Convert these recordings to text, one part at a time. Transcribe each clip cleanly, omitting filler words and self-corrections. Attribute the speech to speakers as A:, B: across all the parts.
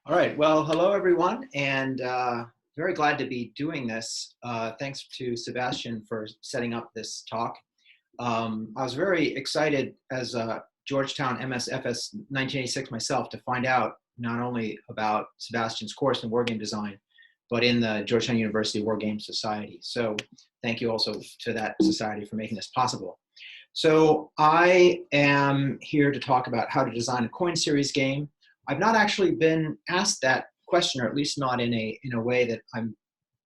A: All right, well, hello everyone, and very glad to be doing this. Thanks to Sebastian for setting up this talk. I was very excited as a Georgetown MSFS 1986 myself to find out not only about Sebastian's course in wargame design, but in the Georgetown University Wargame Society. So thank you also to that society for making this possible. So I am here to talk about how to design a coin series game. I've not actually been asked that question, or at least not in a way that I'm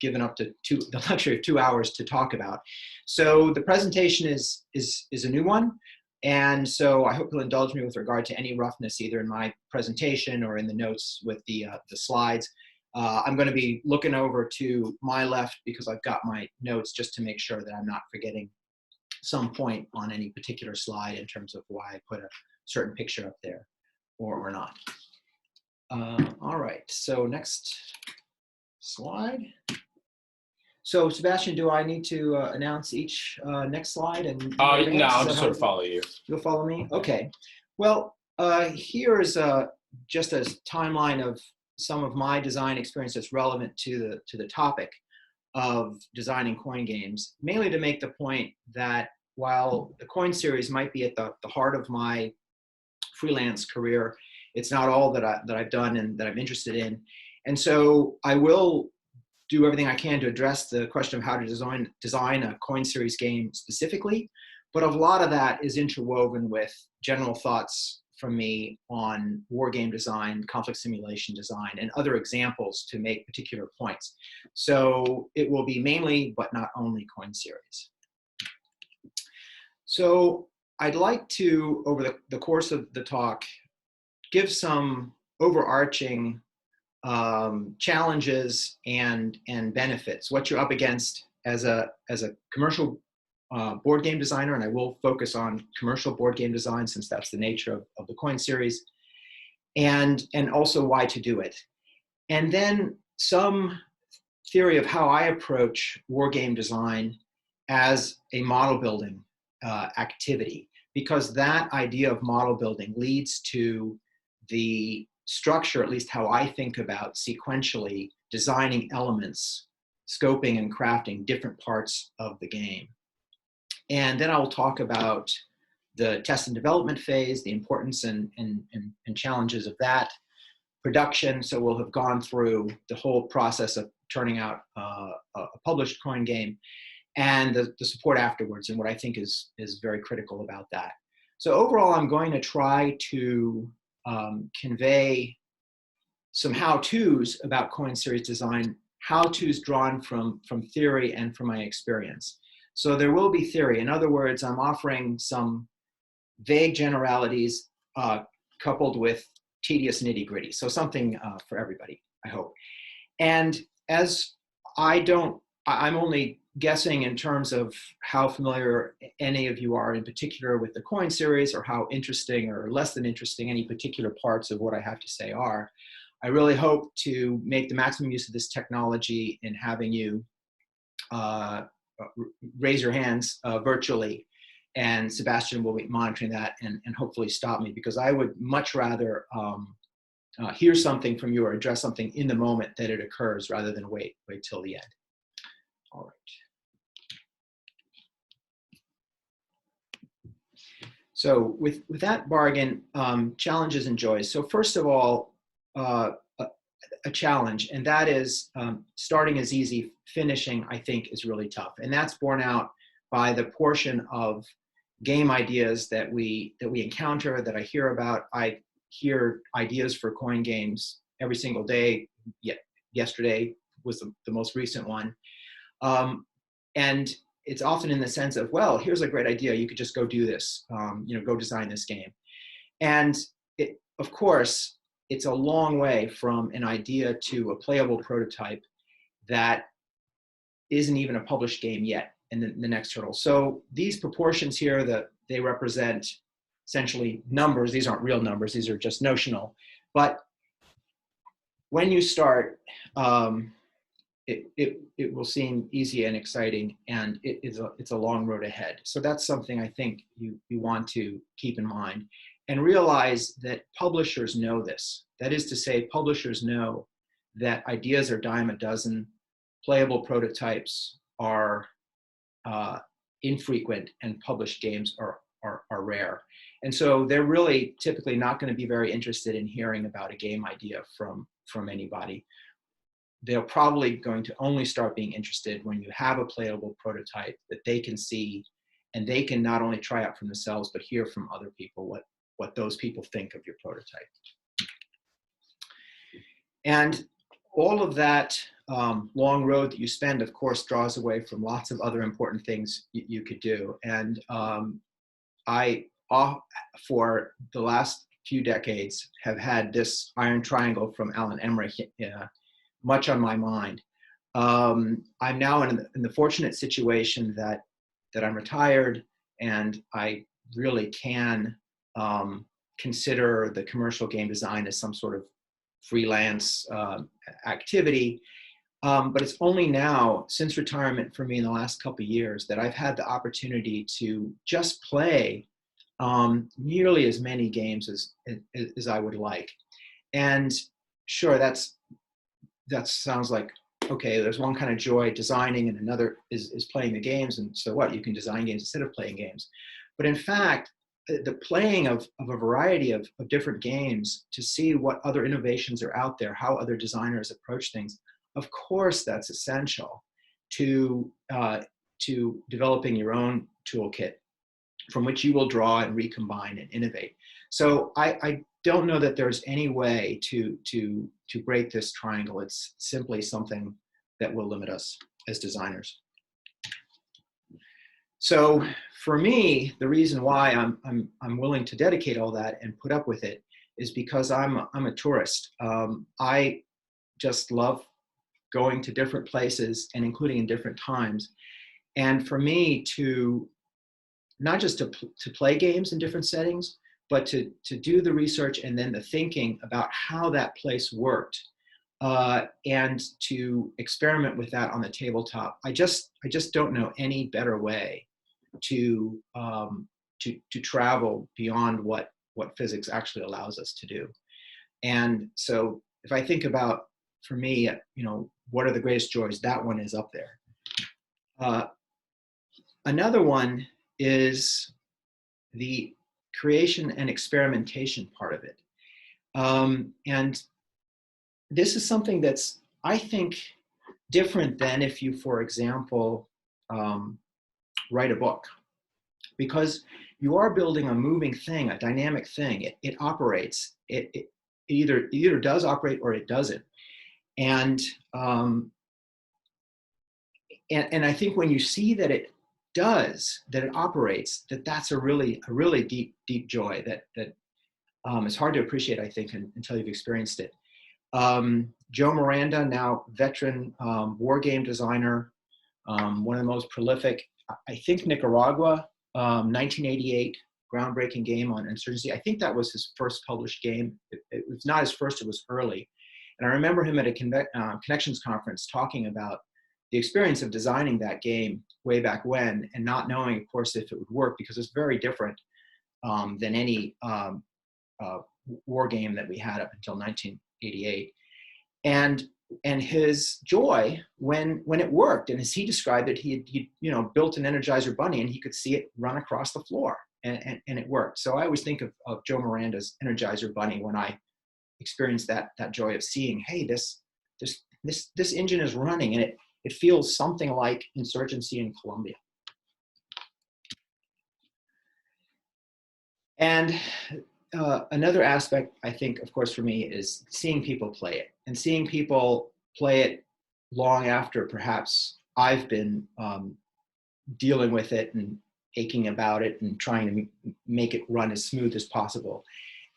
A: given up to the luxury of 2 hours to talk about. So the presentation is a new one, and so I hope you'll indulge me with regard to any roughness either in my presentation or in the notes with the slides. I'm going to be looking over to my left because I've got my notes just to make sure that I'm not forgetting some point on any particular slide in terms of why I put a certain picture up there or not. All right, so next slide. So Sebastian, do I need to announce each next slide? And
B: no, I'll just sort of follow you.
A: You'll follow me? Okay. Well, here is just a timeline of some of my design experience that's relevant to the topic of designing coin games, mainly to make the point that while the coin series might be at the heart of my freelance career, it's not all that I've done and that I'm interested in. And so I will do everything I can to address the question of how to design a coin series game specifically, but a lot of that is interwoven with general thoughts from me on war game design, conflict simulation design, and other examples to make particular points. So it will be mainly, but not only, coin series. So I'd like to, over the course of the talk, give some overarching challenges and benefits, what you're up against as a commercial board game designer, and I will focus on commercial board game design since that's the nature of the coin series, and also why to do it. And then some theory of how I approach war game design as a model building activity, because that idea of model building leads to the structure, at least how I think about sequentially designing elements, scoping and crafting different parts of the game. And then I'll talk about the test and development phase, the importance and challenges of that, production. So we'll have gone through the whole process of turning out a published coin game, and the support afterwards, and what I think is very critical about that. So overall, I'm going to try to convey some how-tos about coin series design, how-tos drawn from theory and from my experience. So there will be theory. In other words, I'm offering some vague generalities coupled with tedious nitty-gritty. So something for everybody, I hope. And as I'm only guessing in terms of how familiar any of you are in particular with the coin series, or how interesting or less than interesting any particular parts of what I have to say are. I really hope to make the maximum use of this technology in having you raise your hands virtually, and Sebastian will be monitoring that and hopefully stop me, because I would much rather hear something from you or address something in the moment that it occurs rather than wait till the end. All right. So with that bargain, challenges and joys. So first of all, a challenge, and that is starting is easy, finishing, I think, is really tough. And that's borne out by the portion of game ideas that we encounter, that I hear about. I hear ideas for coin games every single day. Yesterday was the most recent one. And it's often in the sense of, well, here's a great idea. You could just go do this, go design this game. And of course, it's a long way from an idea to a playable prototype that isn't even a published game yet in the next hurdle. So these proportions here, they represent essentially numbers. These aren't real numbers. These are just notional. But when you start, it will seem easy and exciting, and it's a long road ahead. So that's something I think you want to keep in mind. and realize that publishers know this. That is to say, publishers know that ideas are dime a dozen, playable prototypes are infrequent, and published games are rare. And so they're really typically not going to be very interested in hearing about a game idea from anybody. They're probably going to only start being interested when you have a playable prototype that they can see, and they can not only try out for themselves, but hear from other people what those people think of your prototype. And all of that long road that you spend, of course, draws away from lots of other important things you could do. And I, for the last few decades, have had this iron triangle from Alan Emmerich much on my mind. I'm now in the fortunate situation that I'm retired, and I really can consider the commercial game design as some sort of freelance activity. But it's only now, since retirement for me in the last couple of years, that I've had the opportunity to just play nearly as many games as I would like. And sure, that sounds like, okay, there's one kind of joy designing and another is playing the games, and so what, you can design games instead of playing games. But in fact, the playing of a variety of different games to see what other innovations are out there, how other designers approach things, of course that's essential to developing your own toolkit from which you will draw and recombine and innovate. So I don't know that there's any way to break this triangle. It's simply something that will limit us as designers. So for me, the reason why I'm willing to dedicate all that and put up with it is because I'm a tourist. I just love going to different places, and including in different times. And for me to not just to play games in different settings, but to do the research and then the thinking about how that place worked, and to experiment with that on the tabletop. I just don't know any better way to travel beyond what physics actually allows us to do. And so if I think about, for me, what are the greatest joys, that one is up there. Another one is the creation and experimentation part of it. And this is something that's, I think, different than if you, for example, write a book, because you are building a moving thing, a dynamic thing. It operates. It either does operate or it doesn't. And I think when you see that it does, that it operates, that's a really deep joy that is hard to appreciate, I think, until you've experienced it. Joe Miranda, now veteran wargame designer, one of the most prolific, I think, Nicaragua, 1988 groundbreaking game on insurgency. I think that was his first published game. It was not his first, it was early. And I remember him at a Connections conference talking about the experience of designing that game way back when, and not knowing, of course, if it would work, because it's very different than any war game that we had up until 1988. And his joy when it worked, and as he described it, he built an Energizer bunny and he could see it run across the floor, and it worked. So I always think of Joe Miranda's Energizer bunny when I experienced that joy of seeing, hey, this engine is running, and it feels something like insurgency in Colombia. And another aspect, I think, of course, for me, is seeing people play it, and seeing people play it long after perhaps I've been dealing with it and aching about it and trying to make it run as smooth as possible.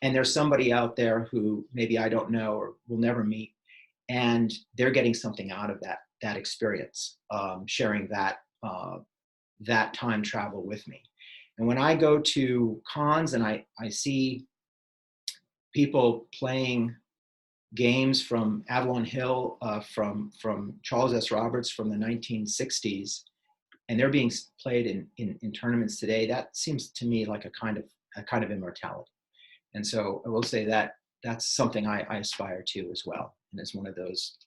A: And there's somebody out there who maybe I don't know or will never meet, and they're getting something out of that experience, sharing that time travel with me. And when I go to cons and I see people playing games from Avalon Hill, from Charles S. Roberts from the 1960s, and they're being played in tournaments today, that seems to me like a kind of immortality. And so I will say that that's something I aspire to as well. And it's one of those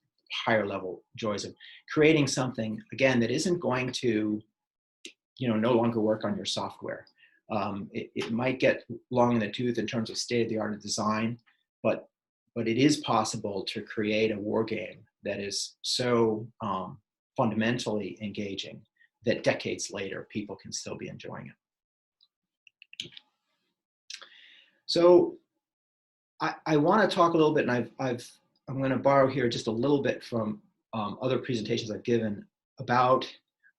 A: higher level joys of creating something, again, that isn't going to, no longer work on your software. It might get long in the tooth in terms of state-of-the-art of design, but it is possible to create a war game that is so fundamentally engaging that decades later people can still be enjoying it. So I want to talk a little bit, and I'm going to borrow here just a little bit from other presentations I've given about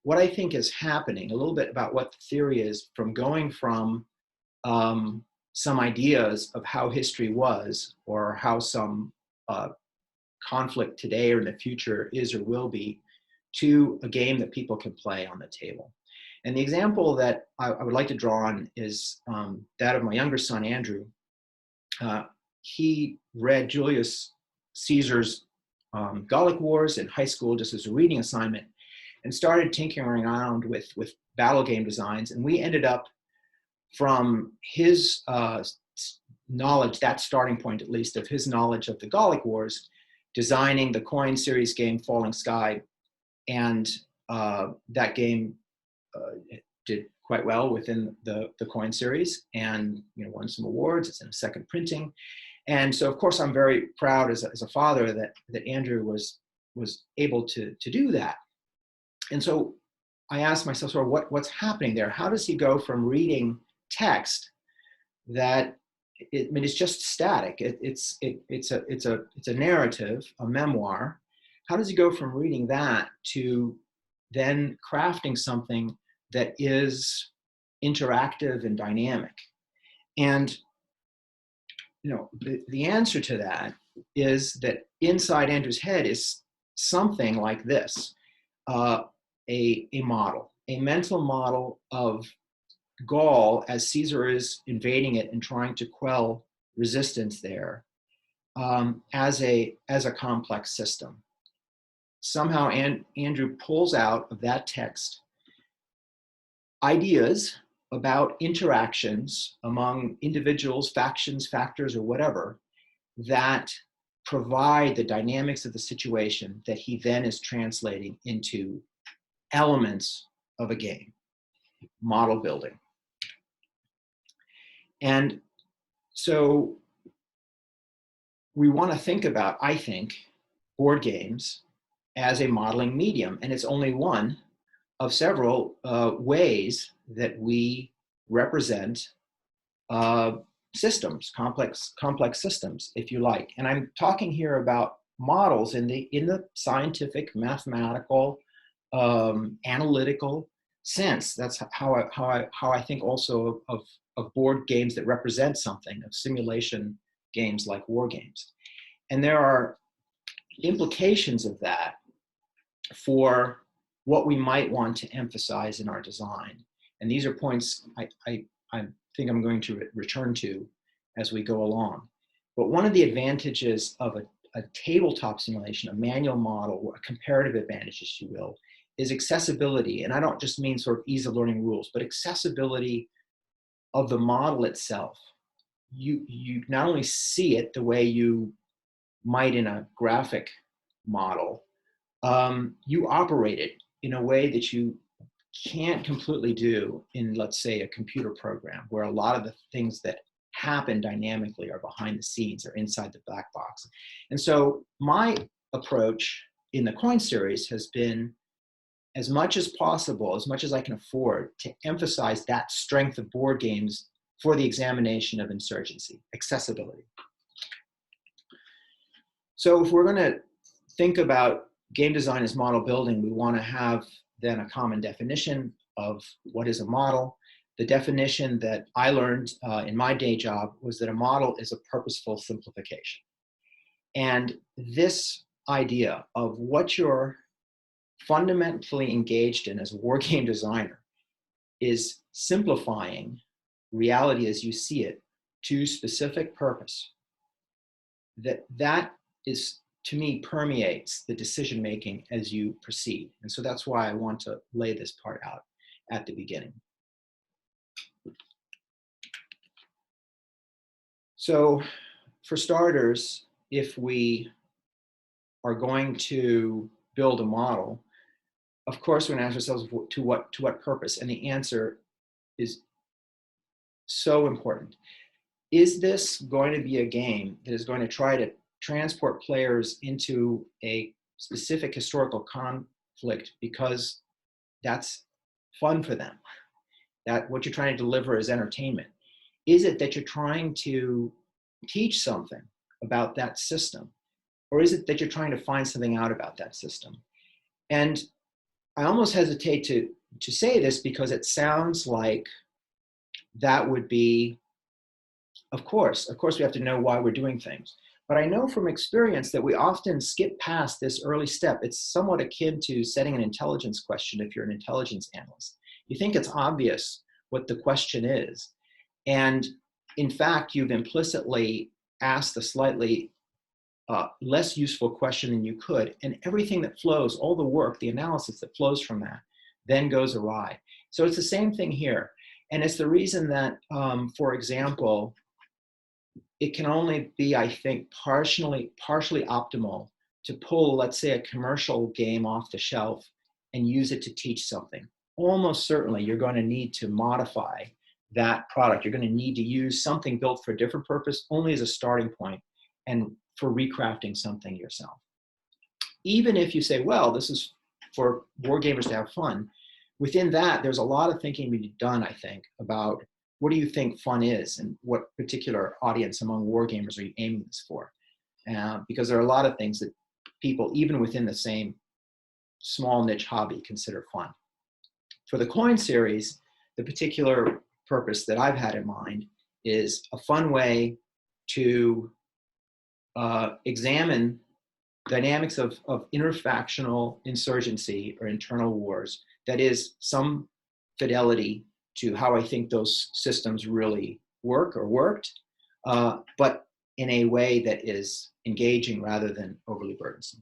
A: what I think is happening, a little bit about what the theory is from going from some ideas of how history was, or how some conflict today or in the future is or will be, to a game that people can play on the table. And the example that I would like to draw on is that of my younger son, Andrew. He read Julius Caesar's Gallic Wars in high school just as a reading assignment, and started tinkering around with battle game designs. And we ended up, from his knowledge, that starting point at least, of his knowledge of the Gallic Wars, designing the coin series game Falling Sky. And that game did quite well within the coin series, and won some awards. It's in a second printing. And so, of course, I'm very proud as a father that Andrew was able to do that. And so I asked myself, sort of, what's happening there? How does he go from reading text that, it's just static. It's a narrative, a memoir. How does he go from reading that to then crafting something that is interactive and dynamic? And the answer to that is that inside Andrew's head is something like this: a model, a mental model of Gaul as Caesar is invading it and trying to quell resistance there, as a complex system. Somehow Andrew pulls out of that text ideas about interactions among individuals, factions, factors, or whatever, that provide the dynamics of the situation that he then is translating into elements of a game, model building. And so we want to think about, I think, board games as a modeling medium, and it's only one of several ways that we represent systems, complex systems, if you like. And I'm talking here about models in the scientific, mathematical, analytical sense. That's how I think also of board games that represent something, of simulation games like war games. And there are implications of that for what we might want to emphasize in our design. And these are points I think I'm going to return to as we go along. But one of the advantages of a tabletop simulation, a manual model, a comparative advantage, if you will, is accessibility. And I don't just mean sort of ease of learning rules, but accessibility of the model itself. You not only see it the way you might in a graphic model, you operate it in a way that you can't completely do in, let's say, a computer program, where a lot of the things that happen dynamically are behind the scenes or inside the black box. And so my approach in the coin series has been, as much as possible, as much as I can afford, to emphasize that strength of board games for the examination of insurgency, accessibility. So if we're going to think about game design as model building, we want to have then a common definition of what is a model. The definition that I learned in my day job was that a model is a purposeful simplification. And this idea of what you're fundamentally engaged in as a war game designer is simplifying reality as you see it to specific purpose. That is, to me, permeates the decision making as you proceed. And so that's why I want to lay this part out at the beginning. So for starters, if we are going to build a model, of course, we're going to ask ourselves to what purpose? And the answer is so important. Is this going to be a game that is going to try to transport players into a specific historical conflict because that's fun for them? That what you're trying to deliver is entertainment? Is it that you're trying to teach something about that system? Or is it that you're trying to find something out about that system? And I almost hesitate to say this because it sounds like that would be, of course we have to know why we're doing things. But I know from experience that we often skip past this early step. It's somewhat akin to setting an intelligence question if you're an intelligence analyst. You think it's obvious what the question is. And in fact, you've implicitly asked a slightly less useful question than you could. And everything that flows, all the work, the analysis that flows from that, then goes awry. So it's the same thing here. And it's the reason that, for example, it can only be, I think, partially optimal to pull, let's say, a commercial game off the shelf and use it to teach something. Almost certainly, you're going to need to modify that product. You're going to need to use something built for a different purpose only as a starting point and for recrafting something yourself. Even if you say, well, this is for wargamers to have fun, within that, there's a lot of thinking to be done, I think, about what do you think fun is and what particular audience among wargamers are you aiming this for? Because there are a lot of things that people, even within the same small niche hobby, consider fun. For the coin series, the particular purpose that I've had in mind is a fun way to examine dynamics of interfactional insurgency or internal wars. That is some fidelity to how I think those systems really work or worked, but in a way that is engaging rather than overly burdensome.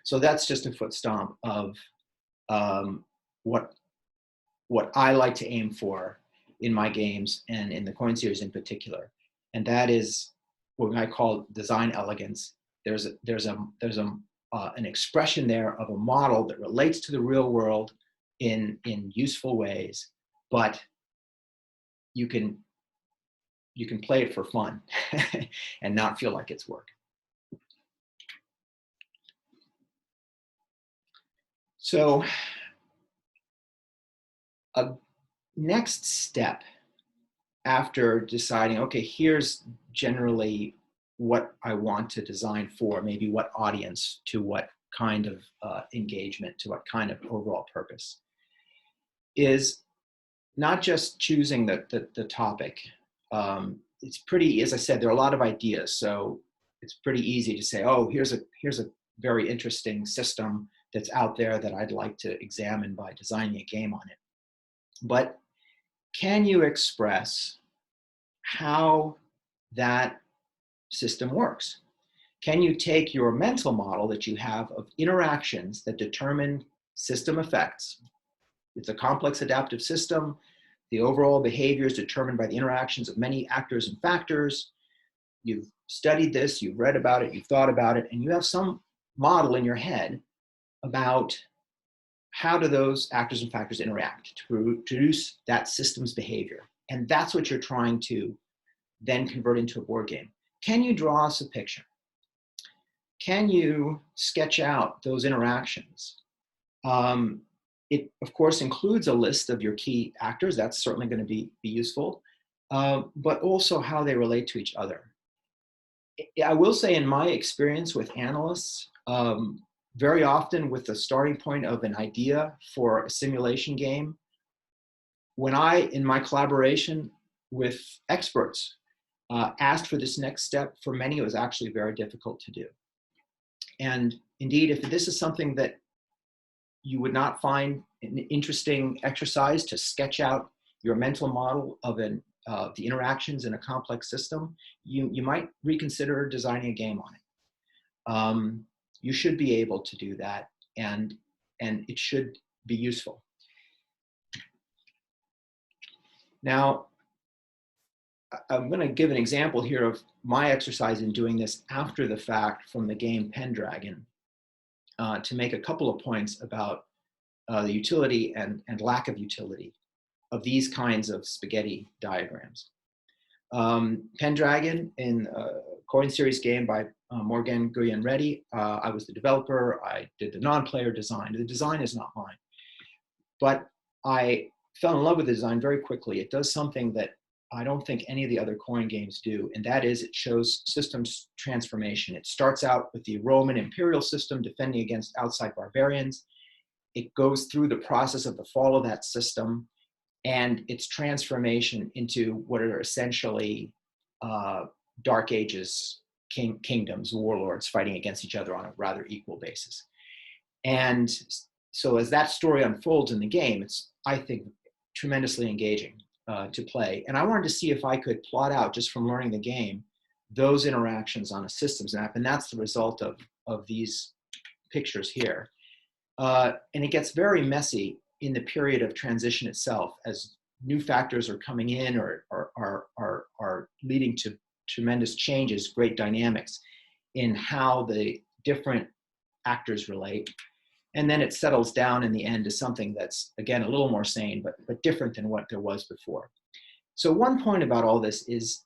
A: So that's just a foot stomp of what I like to aim for in my games and in the coin series in particular. And that is what I call design elegance. There's an expression there of a model that relates to the real world in useful ways, but you can play it for fun and not feel like it's work. So a next step after deciding, okay, here's generally what I want to design for, maybe what audience, to what kind of engagement, to what kind of overall purpose, is not just choosing the topic. It's pretty, as I said, there are a lot of ideas, so it's pretty easy to say, oh, here's a very interesting system that's out there that I'd like to examine by designing a game on it. But can you express how that system works? Can you take your mental model that you have of interactions that determine system effects? It's a complex adaptive system. The overall behavior is determined by the interactions of many actors and factors. You've studied this, you've read about it, you've thought about it, and you have some model in your head about how do those actors and factors interact to produce that system's behavior. And that's what you're trying to then convert into a board game. Can you draw us a picture? Can you sketch out those interactions? It, of course, includes a list of your key actors. That's certainly going to be useful, but also how they relate to each other. I will say, in my experience with analysts, very often with the starting point of an idea for a simulation game, when I, in my collaboration with experts, asked for this next step, for many it was actually very difficult to do. And indeed, if this is something that you would not find an interesting exercise to sketch out your mental model of the interactions in a complex system, you might reconsider designing a game on it. You should be able to do that, and it should be useful. Now, I'm going to give an example here of my exercise in doing this after the fact from the game Pendragon to make a couple of points about the utility and lack of utility of these kinds of spaghetti diagrams. Pendragon, in a coin series game by Morgan Guyen Reddy, I was the developer. I did the non-player design. The design is not mine, but I fell in love with the design very quickly. It does something that I don't think any of the other coin games do, and that is it shows systems transformation. It starts out with the Roman imperial system defending against outside barbarians. It goes through the process of the fall of that system and its transformation into what are essentially Dark Ages kingdoms, warlords fighting against each other on a rather equal basis. And so as that story unfolds in the game, it's, I think, tremendously engaging to play. And I wanted to see if I could plot out, just from learning the game, those interactions on a systems map. And that's the result of these pictures here. And it gets very messy in the period of transition itself as new factors are coming in or are leading to tremendous changes, great dynamics in how the different actors relate. And then it settles down in the end to something that's, again, a little more sane, but different than what there was before. So one point about all this is,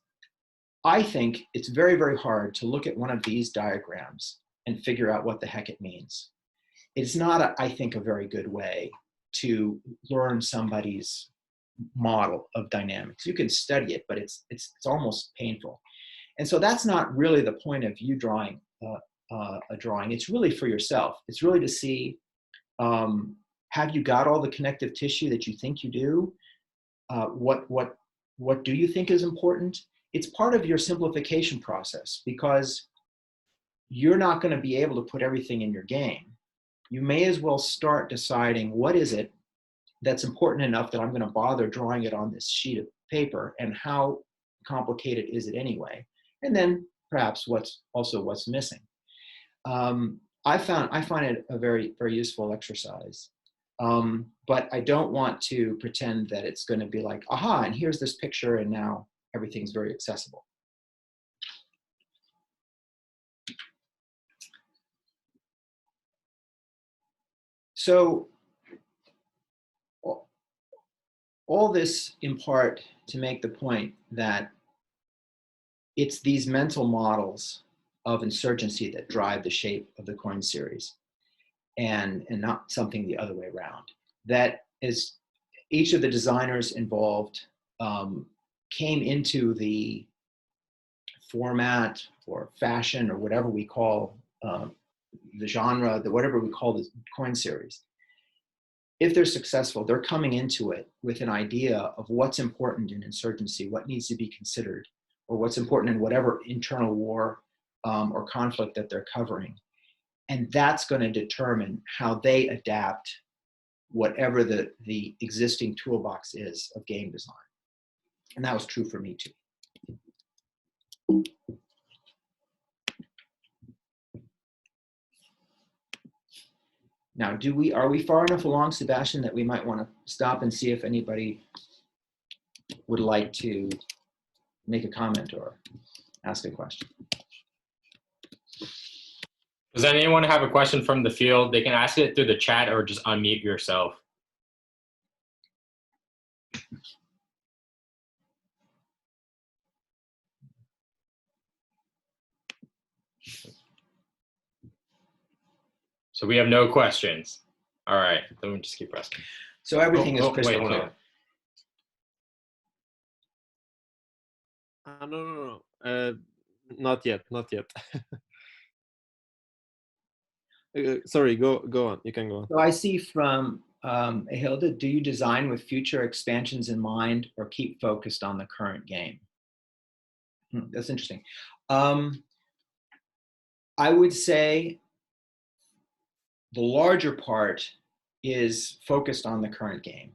A: I think it's very, very hard to look at one of these diagrams and figure out what the heck it means. It's not, I think, a very good way to learn somebody's model of dynamics. You can study it, but it's almost painful. And so that's not really the point of you drawing a drawing. It's really for yourself. It's really to see, have you got all the connective tissue that you think you do? What do you think is important? It's part of your simplification process, because you're not going to be able to put everything in your game. You may as well start deciding, what is it that's important enough that I'm going to bother drawing it on this sheet of paper, and how complicated is it anyway? And then perhaps what's missing. I find it a very, very useful exercise. But I don't want to pretend that it's going to be like, aha, and here's this picture, and now everything's very accessible. So all this in part to make the point that it's these mental models of insurgency that drive the shape of the coin series, and not something the other way around. That is, each of the designers involved came into the format or fashion or whatever we call the genre, whatever we call the coin series. If they're successful, they're coming into it with an idea of what's important in insurgency, what needs to be considered, or what's important in whatever internal war or conflict that they're covering. And that's going to determine how they adapt whatever the existing toolbox is of game design. And that was true for me too. Now, are we far enough along, Sebastian, that we might want to stop and see if anybody would like to make a comment or ask a question?
B: Does anyone have a question from the field? They can ask it through the chat or just unmute yourself. So we have no questions. All right, then we just keep pressing.
A: So everything is crystal
B: wait,
A: clear.
C: No. Not yet. Sorry, go on. You can go on.
A: So I see from Hilda, do you design with future expansions in mind or keep focused on the current game? That's interesting. I would say the larger part is focused on the current game.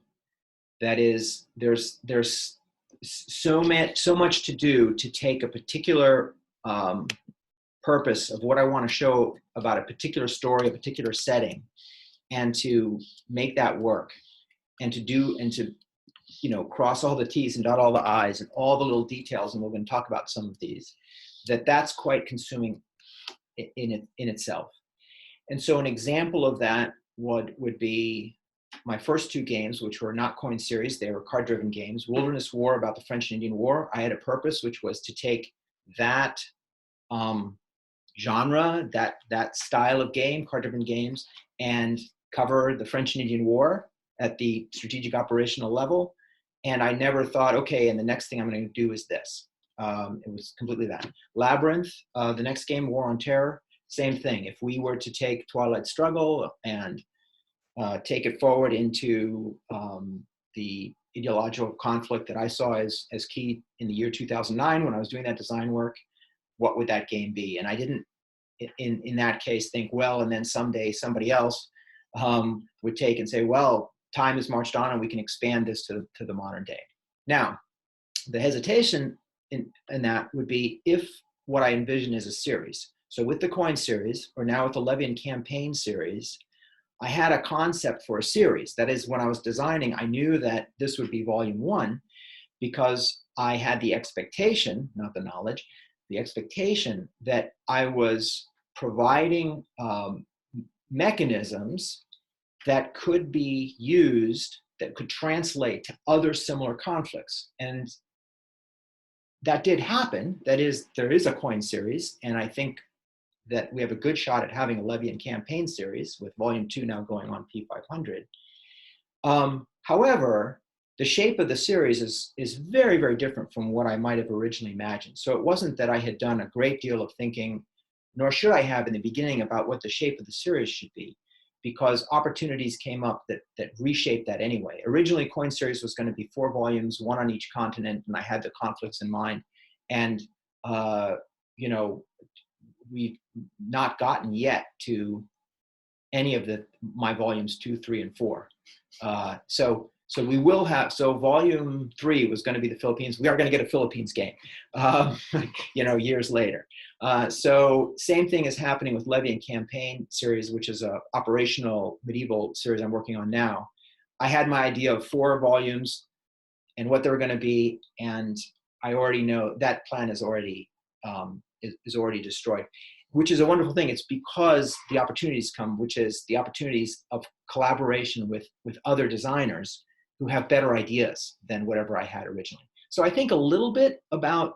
A: That is, there's so much to do to take a particular purpose of what I want to show about a particular story, a particular setting, and to make that work, and to cross all the T's and dot all the I's and all the little details, and we're going to talk about some of these, that's quite consuming in itself. And so an example of that would be my first two games, which were not coin series. They were card-driven games. Wilderness War, about the French and Indian War. I had a purpose, which was to take that genre, that style of game, card-driven games, and cover the French and Indian War at the strategic operational level. And I never thought, okay, and the next thing I'm going to do is this. It was completely that. Labyrinth, the next game, War on Terror, same thing. If we were to take Twilight Struggle and take it forward into the ideological conflict that I saw as key in the year 2009 when I was doing that design work, what would that game be? And I didn't, in that case, think, well, and then someday somebody else would take and say, well, time has marched on and we can expand this to the modern day. Now, the hesitation in that would be if what I envision is a series. So with the coin series, or now with the Levy and Campaign series, I had a concept for a series. That is, when I was designing, I knew that this would be volume 1 because I had the expectation, not the knowledge, the expectation that I was providing mechanisms that could be used, that could translate to other similar conflicts. And that did happen. That is, there is a coin series, and I think that we have a good shot at having a Levy and Campaign series with volume 2 now going on P500. However, the shape of the series is very, very different from what I might have originally imagined. So it wasn't that I had done a great deal of thinking, nor should I have in the beginning, about what the shape of the series should be, because opportunities came up that reshaped that anyway. Originally, Coin Series was going to be 4 volumes, 1 on each continent, and I had the conflicts in mind. And, we've not gotten yet to any of my volumes 2, 3, and 4. So we will have, so volume 3 was going to be the Philippines. We are going to get a Philippines game, years later. So same thing is happening with Levy and Campaign series, which is a operational medieval series I'm working on now. I had my idea of 4 volumes and what they were going to be, and I already know that plan is already destroyed, which is a wonderful thing. It's because the opportunities come, which is the opportunities of collaboration with other designers who have better ideas than whatever I had originally. So I think a little bit about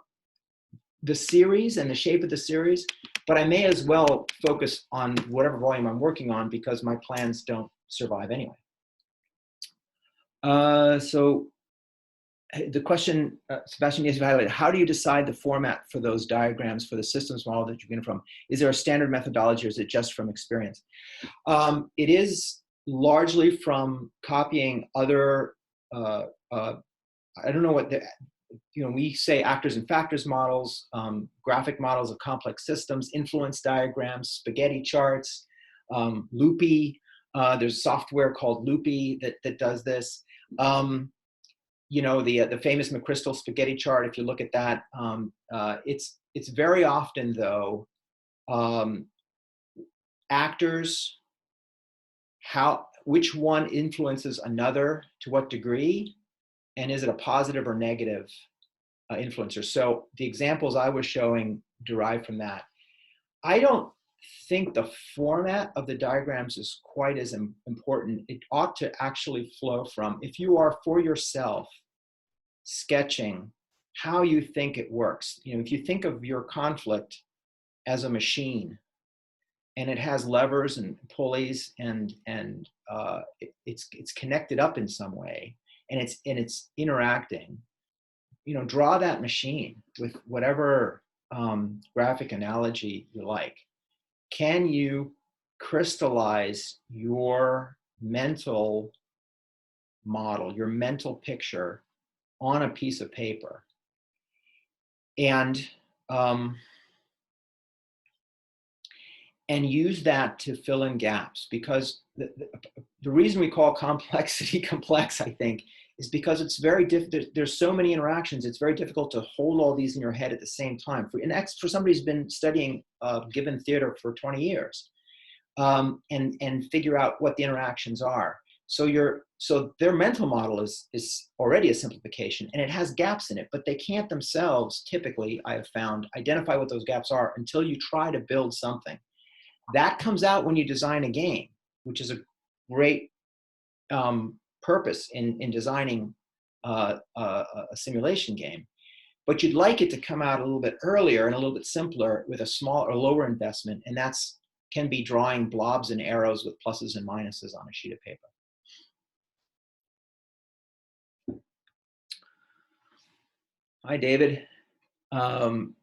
A: the series and the shape of the series, but I may as well focus on whatever volume I'm working on because my plans don't survive anyway. So the question, Sebastian has highlighted, how do you decide the format for those diagrams for the systems model that you're getting from? Is there a standard methodology or is it just from experience? It is largely from copying other, I don't know what we say actors and factors models, graphic models of complex systems, influence diagrams, spaghetti charts, Loopy. There's software called Loopy that does this. The famous McChrystal spaghetti chart, if you look at that, it's very often, though, actors, which one influences another to what degree, and is it a positive or negative influencer? So the examples I was showing derive from that. I don't think the format of the diagrams is quite as important. It ought to actually flow from, if you are for yourself sketching how you think it works. If you think of your conflict as a machine and it has levers and pulleys and it's connected up in some way and it's interacting, draw that machine with whatever graphic analogy you like. Can you crystallize your mental model, your mental picture on a piece of paper and use that to fill in gaps? Because the reason we call complexity complex, I think, is because it's very difficult. There's so many interactions. It's very difficult to hold all these in your head at the same time. For somebody who's been studying given theater for 20 years and figure out what the interactions are. so their mental model is already a simplification, and it has gaps in it, but they can't themselves typically, I have found, identify what those gaps are until you try to build something. That comes out when you design a game, which is a great purpose in designing a simulation game. But you'd like it to come out a little bit earlier and a little bit simpler with a small or lower investment, and that's can be drawing blobs and arrows with pluses and minuses on a sheet of paper. Hi, David.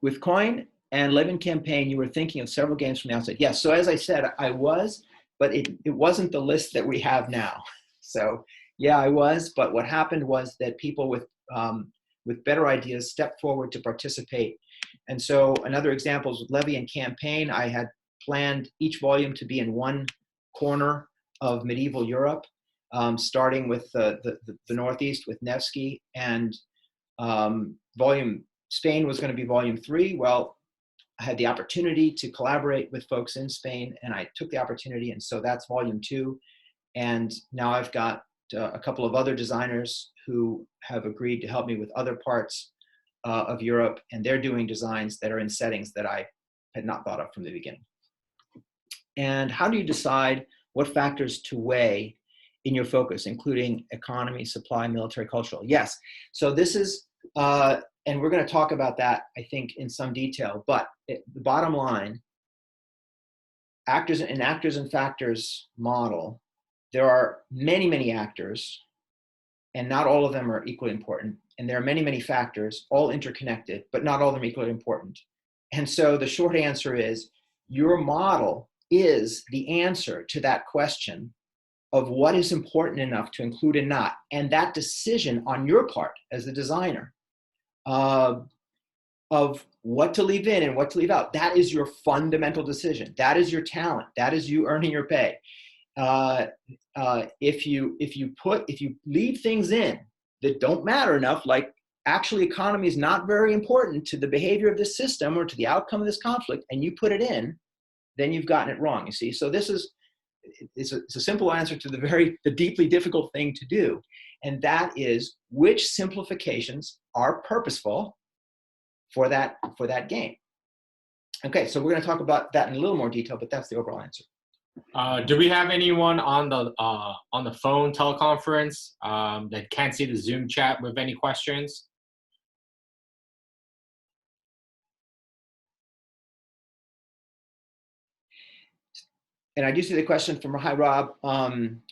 A: With Coin and Levin Campaign, you were thinking of several games from the outset. Yes, so as I said, I was, but it wasn't the list that we have now. So yeah, I was, but what happened was that people with better ideas stepped forward to participate. And so another example is with Levy and Campaign. I had planned each volume to be in one corner of medieval Europe, starting with the Northeast with Nevsky, and Spain was going to be volume 3. Well, I had the opportunity to collaborate with folks in Spain, and I took the opportunity, and so that's volume 2. And now I've got a couple of other designers who have agreed to help me with other parts of Europe, and they're doing designs that are in settings that I had not thought of from the beginning. And how do you decide what factors to weigh in your focus, including economy, supply, military, cultural? Yes, so this is, and we're going to talk about that, I think, in some detail, but the bottom line, actors and factors model, there are many, many actors, and not all of them are equally important. And there are many, many factors, all interconnected, but not all of them equally important. And so the short answer is, your model is the answer to that question of what is important enough to include and not. And that decision on your part as the designer of what to leave in and what to leave out, that is your fundamental decision. That is your talent. That is you earning your pay. If you leave things in that don't matter enough, like actually economy is not very important to the behavior of this system or to the outcome of this conflict, and you put it in, then you've gotten it wrong, you see. So this is, it's a simple answer to the deeply difficult thing to do. And that is, which simplifications are purposeful for that game? Okay, so we're gonna talk about that in a little more detail, but that's the overall answer.
B: Do we have anyone on the phone teleconference that can't see the Zoom chat with any questions?
A: And I do see the question from Hi Rob.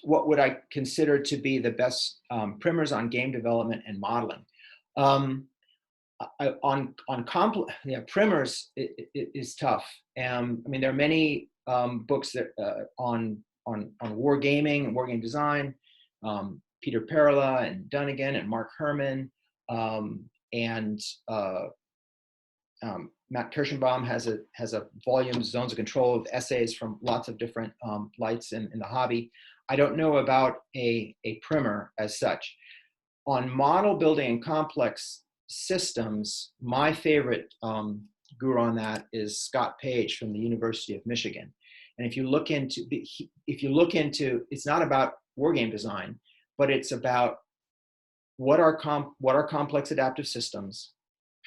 A: What would I consider to be the best primers on game development and modeling? Primers is tough. I mean, there are many books that on wargaming and wargame design. Peter Perla and Dunnigan and Mark Herman, and Matt Kirschenbaum has a volume, Zones of Control, of essays from lots of different lights in the hobby. I don't know about a primer as such. On model building and complex systems, my favorite guru on that is Scott Page from the University of Michigan. And if you look into, it's not about wargame design, but it's about what are complex adaptive systems.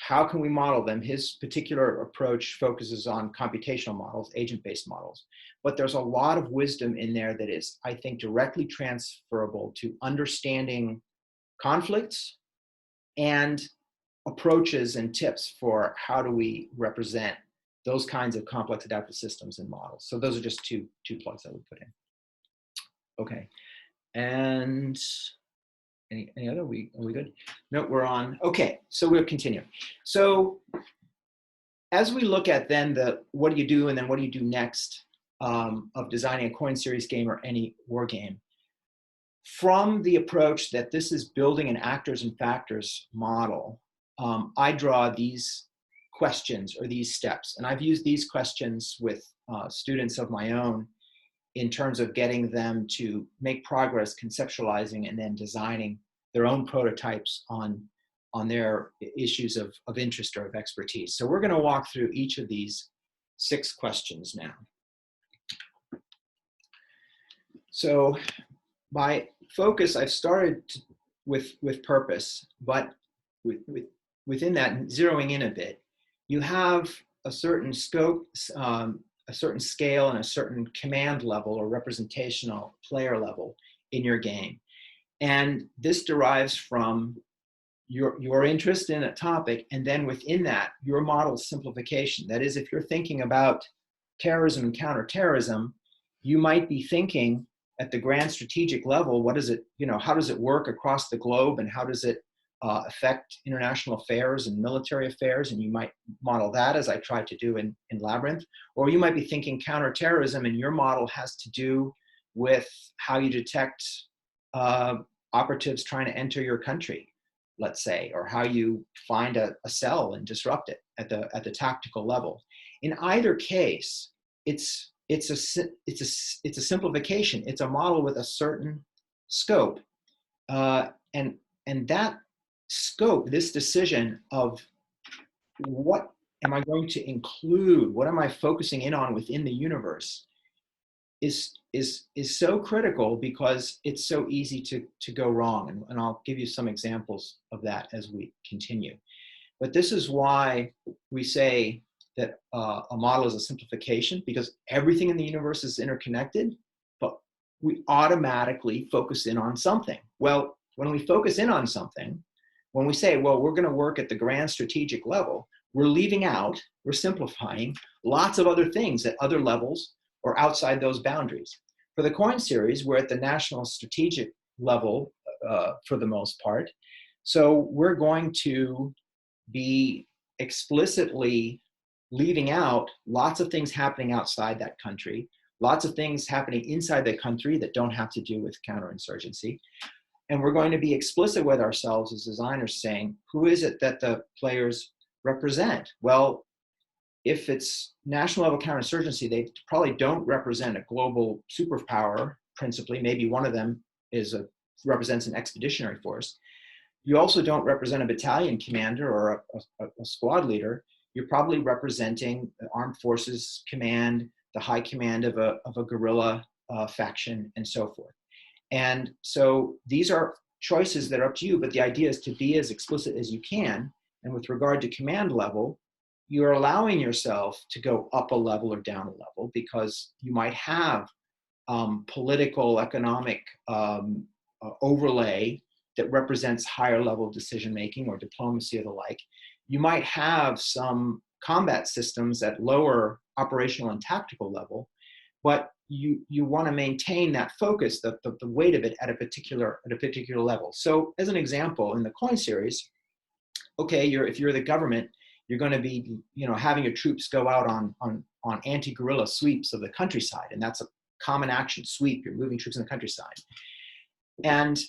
A: How can we model them? His particular approach focuses on computational models, agent-based models. But there's a lot of wisdom in there that is, I think, directly transferable to understanding conflicts and approaches and tips for how do we represent those kinds of complex adaptive systems and models. So those are just two plugs I would put in. Okay, and any other? Are we good? No, we're on. Okay, so we'll continue. So as we look at then what do you do and then what do you do next of designing a coin series game or any war game, from the approach that this is building an actors and factors model, I draw these questions or these steps. And I've used these questions with students of my own in terms of getting them to make progress conceptualizing and then designing their own prototypes on their issues of interest or of expertise. So we're going to walk through each of these 6 questions now. So focus, I've started with purpose, but within that, zeroing in a bit, you have a certain scope, a certain scale, and a certain command level or representational player level in your game. And this derives from your interest in a topic, and then within that, your model's simplification. That is, if you're thinking about terrorism and counterterrorism, you might be thinking at the grand strategic level, what is it, how does it work across the globe, and how does it affect international affairs and military affairs? And you might model that, as I tried to do in Labyrinth. Or you might be thinking counterterrorism, and your model has to do with how you detect operatives trying to enter your country, let's say, or how you find a cell and disrupt it at the tactical level. In either case, it's a simplification. It's a model with a certain scope, and that scope, this decision of what am I going to include, what am I focusing in on within the universe, is so critical because it's so easy to go wrong. And I'll give you some examples of that as we continue. But this is why we say that a model is a simplification, because everything in the universe is interconnected, but we automatically focus in on something. Well, when we focus in on something, when we say, well, we're going to work at the grand strategic level, we're leaving out, we're simplifying lots of other things at other levels or outside those boundaries. For the coin series, we're at the national strategic level for the most part. So we're going to be explicitly leaving out lots of things happening outside that country, lots of things happening inside the country that don't have to do with counterinsurgency. And we're going to be explicit with ourselves as designers, saying, who is it that the players represent? Well, if it's national level counterinsurgency, they probably don't represent a global superpower, principally. Maybe one of them represents an expeditionary force. You also don't represent a battalion commander or a squad leader. You're probably representing the armed forces command, the high command of a guerrilla faction, and so forth. And so these are choices that are up to you, but the idea is to be as explicit as you can. And with regard to command level, you're allowing yourself to go up a level or down a level, because you might have political, economic overlay that represents higher level decision-making or diplomacy or the like. You might have some combat systems at lower operational and tactical level, but you want to maintain that focus, the weight of it at a particular level. So as an example, in the coin series, okay, if you're the government, you're going to be having your troops go out on anti-guerrilla sweeps of the countryside, and that's a common action sweep. You're moving troops in the countryside. And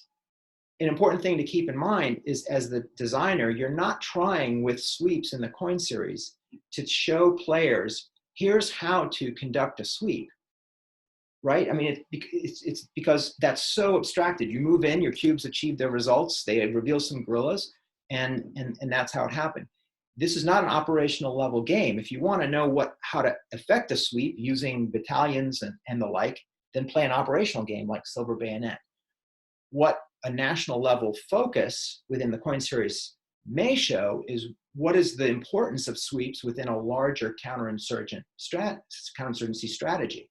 A: an important thing to keep in mind is, as the designer, you're not trying with sweeps in the coin series to show players, here's how to conduct a sweep, right? I mean, it's because that's so abstracted. You move in, your cubes achieve their results, they reveal some guerrillas, and that's how it happened. This is not an operational level game. If you want to know how to effect a sweep using battalions and the like, then play an operational game like Silver Bayonet. What a national level focus within the coin series may show is, what is the importance of sweeps within a larger counterinsurgency strategy?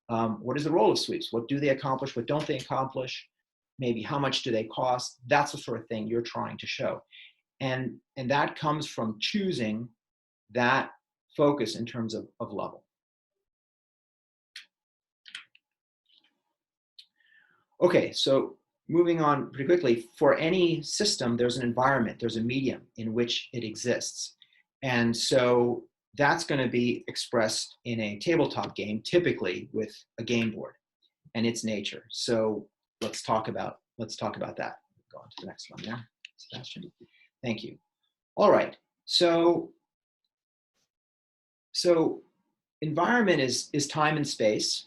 A: What is the role of sweeps? What do they accomplish? What don't they accomplish? Maybe how much do they cost? That's the sort of thing you're trying to show. And that comes from choosing that focus in terms of level. Okay, so moving on pretty quickly, for any system, there's an environment, there's a medium in which it exists. And so that's going to be expressed in a tabletop game, typically with a game board and its nature. So let's talk about that. Go on to the next one there, Sebastian. Thank you. All right. So environment is time and space.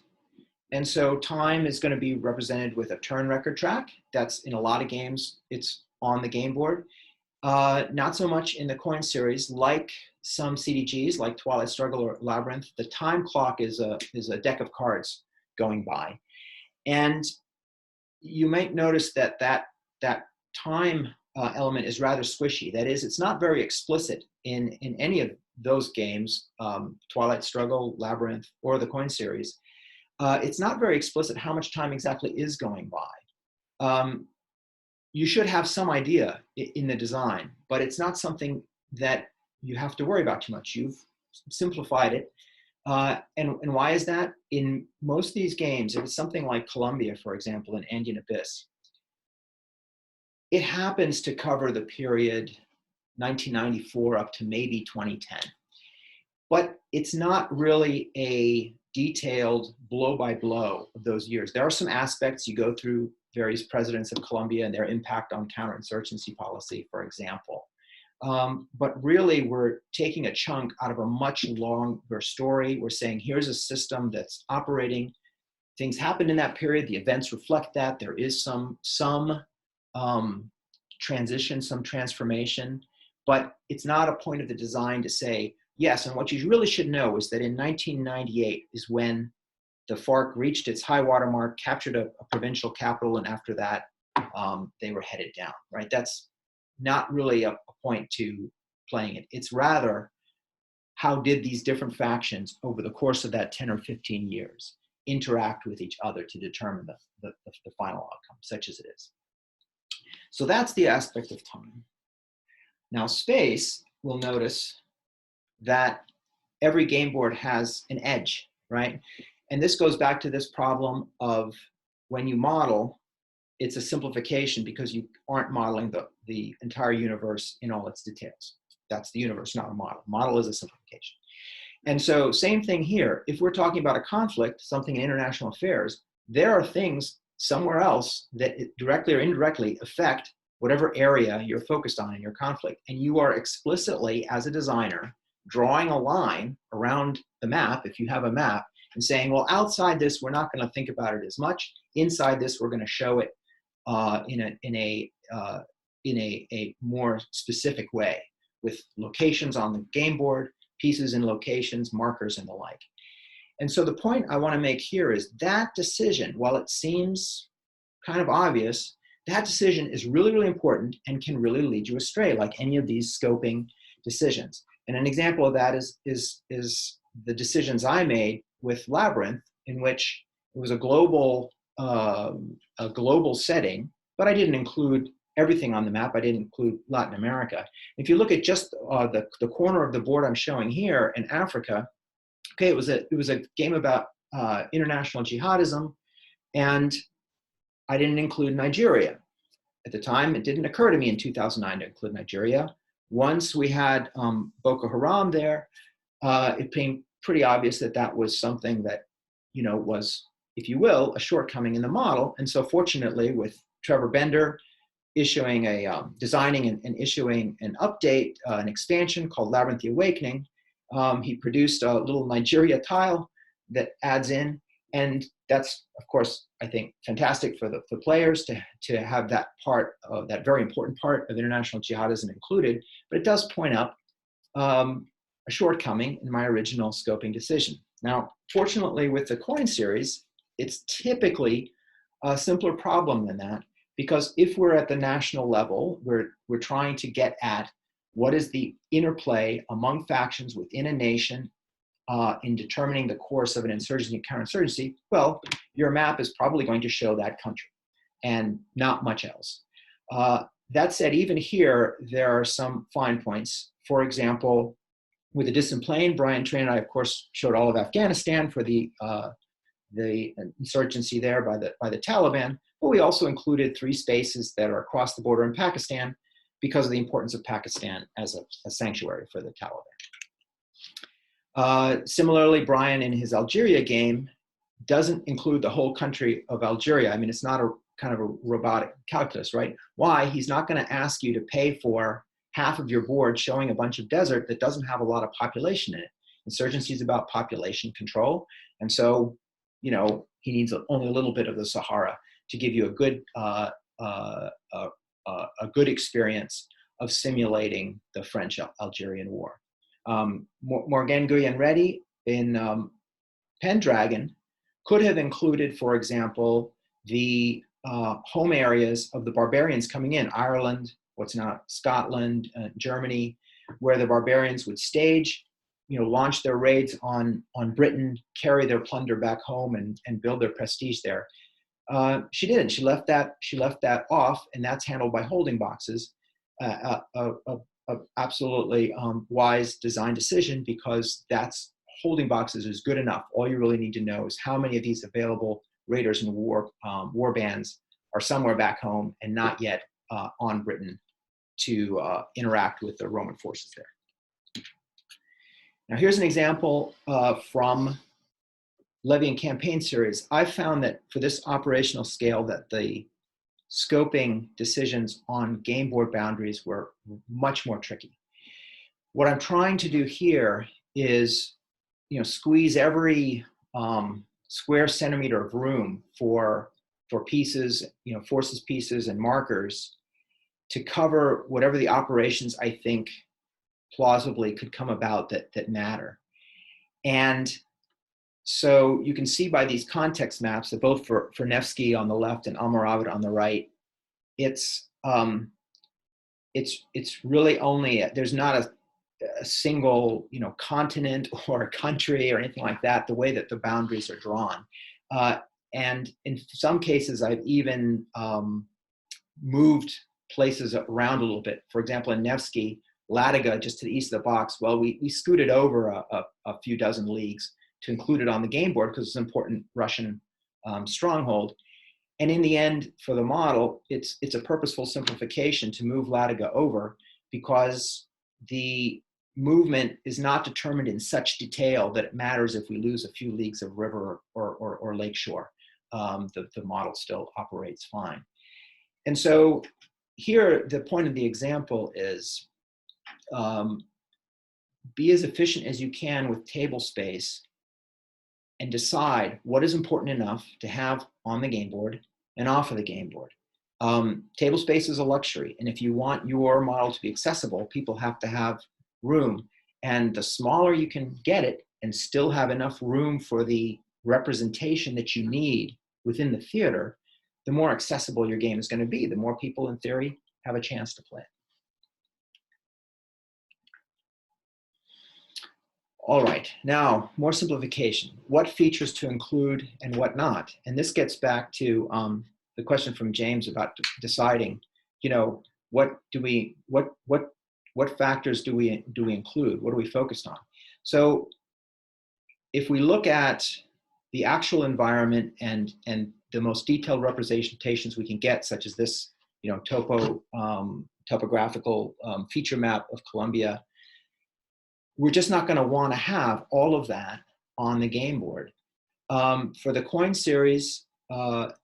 A: And so time is going to be represented with a turn record track. That's, in a lot of games, it's on the game board. Not so much in the coin series. Like some CDGs, like Twilight Struggle or Labyrinth, the time clock is a deck of cards going by. And you might notice that that time element is rather squishy. That is, it's not very explicit in any of those games, Twilight Struggle, Labyrinth, or the Coin series. It's not very explicit how much time exactly is going by. You should have some idea in the design, but it's not something that you have to worry about too much. You've simplified it. And why is that? In most of these games, if it's something like Columbia, for example, in Andean Abyss, it happens to cover the period 1994 up to maybe 2010. But it's not really a detailed blow-by-blow of those years. There are some aspects. You go through various presidents of Colombia and their impact on counter-insurgency policy, for example. But really, we're taking a chunk out of a much longer story. We're saying, here's a system that's operating. Things happened in that period. The events reflect that. There is some transition, some transformation. But it's not a point of the design to say, yes, and what you really should know is that in 1998 is when the FARC reached its high water mark, captured a provincial capital, and after that, they were headed down, right? That's not really a point to playing it. It's rather, how did these different factions over the course of that 10 or 15 years interact with each other to determine the final outcome, such as it is. So that's the aspect of time. Now space, we'll notice that every game board has an edge, right? And this goes back to this problem of when you model, it's a simplification because you aren't modeling the entire universe in all its details. That's the universe, not a model. Model is a simplification. And so same thing here. If we're talking about a conflict, something in international affairs, there are things somewhere else that directly or indirectly affect whatever area you're focused on in your conflict. And you are explicitly, as a designer, drawing a line around the map, if you have a map, and saying, well, outside this, we're not going to think about it as much. Inside this, we're going to show it in a more specific way, with locations on the game board, pieces in locations, markers, and the like. And so the point I want to make here is that decision, while it seems kind of obvious, that decision is really, really important and can really lead you astray, like any of these scoping decisions. And an example of that is the decisions I made with Labyrinth, in which it was a global setting, but I didn't include everything on the map. I didn't include Latin America. If you look at just the corner of the board I'm showing here in Africa, okay, it was a game about international jihadism, and I didn't include Nigeria. At the time, it didn't occur to me in 2009 to include Nigeria. Once we had Boko Haram there, it became pretty obvious that that was something that, was, if you will, a shortcoming in the model. And so fortunately, with Trevor Bender issuing designing and issuing an update, an expansion called Labyrinth: The Awakening, he produced a little Nigeria tile that adds in. And that's, of course, I think fantastic for the players to have that part of that very important part of international jihadism included, but it does point up a shortcoming in my original scoping decision. Now, fortunately, with the Coin series, it's typically a simpler problem than that, because if we're at the national level, we're trying to get at what is the interplay among factions within a nation in determining the course of an insurgency and counterinsurgency. Well, your map is probably going to show that country and not much else. That said, even here, there are some fine points. For example, with the distant plain, Brian Train and I, of course, showed all of Afghanistan for the insurgency there by the Taliban, but we also included 3 spaces that are across the border in Pakistan because of the importance of Pakistan as a sanctuary for the Taliban. Similarly, Brian in his Algeria game doesn't include the whole country of Algeria. I mean, it's not a kind of a robotic calculus, right? Why? He's not going to ask you to pay for half of your board showing a bunch of desert that doesn't have a lot of population in it. Insurgency is about population control. And so, he needs only a little bit of the Sahara to give you a good experience of simulating the French-Algerian War. Morgan Guyen Reddy in Pendragon could have included, for example, the home areas of the barbarians coming in, Ireland, what's now Scotland, Germany, where the barbarians would stage, launch their raids on Britain, carry their plunder back home, and build their prestige there. She didn't. She left that off, and that's handled by holding boxes. A absolutely wise design decision, because holding boxes is good enough. All you really need to know is how many of these available raiders and war bands are somewhere back home and not yet on Britain to interact with the Roman forces there. Now here's an example from Levy and Campaign series. I found that for this operational scale that the scoping decisions on game board boundaries were much more tricky. What I'm trying to do here is, squeeze every square centimeter of room for pieces, forces pieces and markers to cover whatever the operations I think plausibly could come about that matter. And so you can see by these context maps that both for Nevsky on the left and Almoravid on the right, it's really only, there's not a single continent or a country or anything like that, the way that the boundaries are drawn. And in some cases, I've even moved places around a little bit. For example, in Nevsky, Ladoga, just to the east of the box, well, we scooted over a few dozen leagues to include it on the game board because it's an important Russian stronghold. And in the end, for the model, it's a purposeful simplification to move Ladoga over, because the movement is not determined in such detail that it matters if we lose a few leagues of river or lake shore. The model still operates fine. And so here, the point of the example is be as efficient as you can with table space and decide what is important enough to have on the game board and off of the game board. Table space is a luxury, and if you want your model to be accessible, people have to have room. And the smaller you can get it and still have enough room for the representation that you need within the theater, the more accessible your game is going to be. The more people, in theory, have a chance to play it. All right, now more simplification. What features to include and what not? And this gets back to the question from James about deciding, what factors do we include? What are we focused on? So if we look at the actual environment and the most detailed representations we can get, such as this, topographical feature map of Colombia, we're just not going to want to have all of that on the game board. For the coin series,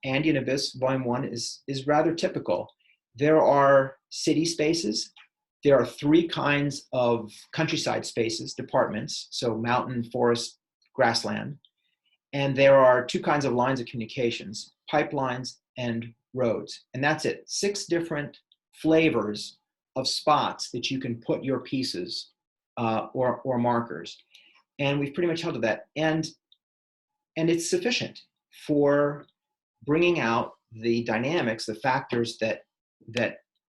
A: Andean Abyss Volume 1 is rather typical. There are city spaces. There are 3 kinds of countryside spaces, departments, so mountain, forest, grassland. And there are 2 kinds of lines of communications, pipelines and roads. And that's it, 6 different flavors of spots that you can put your pieces or markers. And we've pretty much held to that. And it's sufficient for bringing out the dynamics, the factors that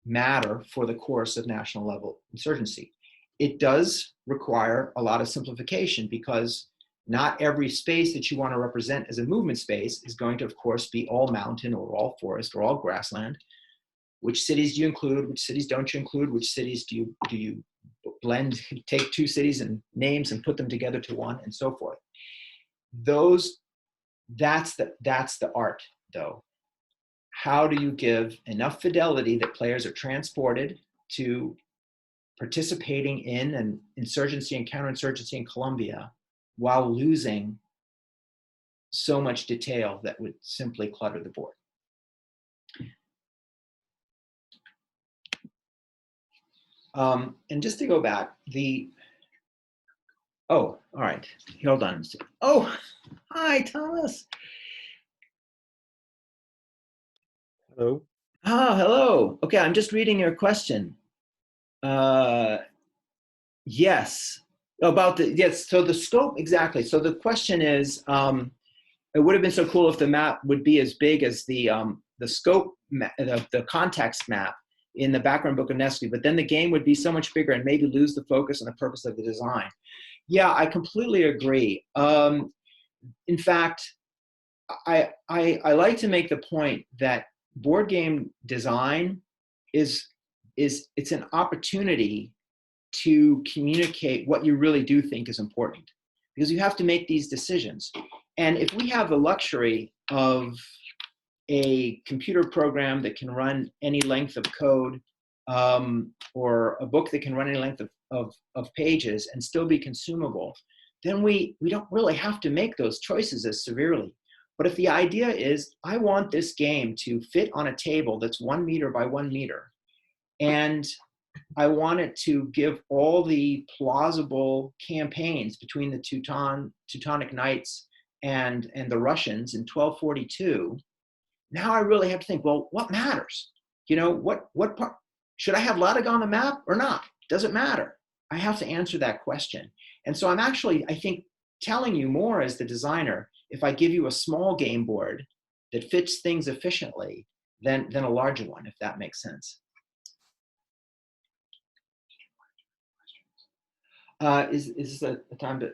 A: matter for the course of national level insurgency. It does require a lot of simplification, because not every space that you want to represent as a movement space is going to, of course, be all mountain or all forest or all grassland. Which cities do you include? Which cities don't you include? Which cities do you blend, take 2 cities and names and put them together to one, and so forth. That's the art, though. How do you give enough fidelity that players are transported to participating in an insurgency and counterinsurgency in Colombia while losing so much detail that would simply clutter the board? And just to go back, all right, hold on. Oh, hi, Thomas.
C: Hello.
A: Ah, hello. Okay, I'm just reading your question. Yes, so the scope, exactly. So the question is, it would have been so cool if the map would be as big as the the scope, the context map in the background book of necessity, but then the game would be so much bigger and maybe lose the focus and the purpose of the design. Yeah, I completely agree. In fact, I like to make the point that board game design it's an opportunity to communicate what you really do think is important, because you have to make these decisions. And if we have the luxury of a computer program that can run any length of code, or a book that can run any length of pages and still be consumable, then we don't really have to make those choices as severely. But if the idea is, I want this game to fit on a table that's 1 meter by 1 meter, and I want it to give all the plausible campaigns between the Teutonic Knights and the Russians in 1242, now I really have to think, well, what matters? You know, what part? Should I have Ladoga on the map or not? Does it matter? I have to answer that question. And so I'm actually, I think, telling you more as the designer if I give you a small game board that fits things efficiently than a larger one, if that makes sense. Is this a time to,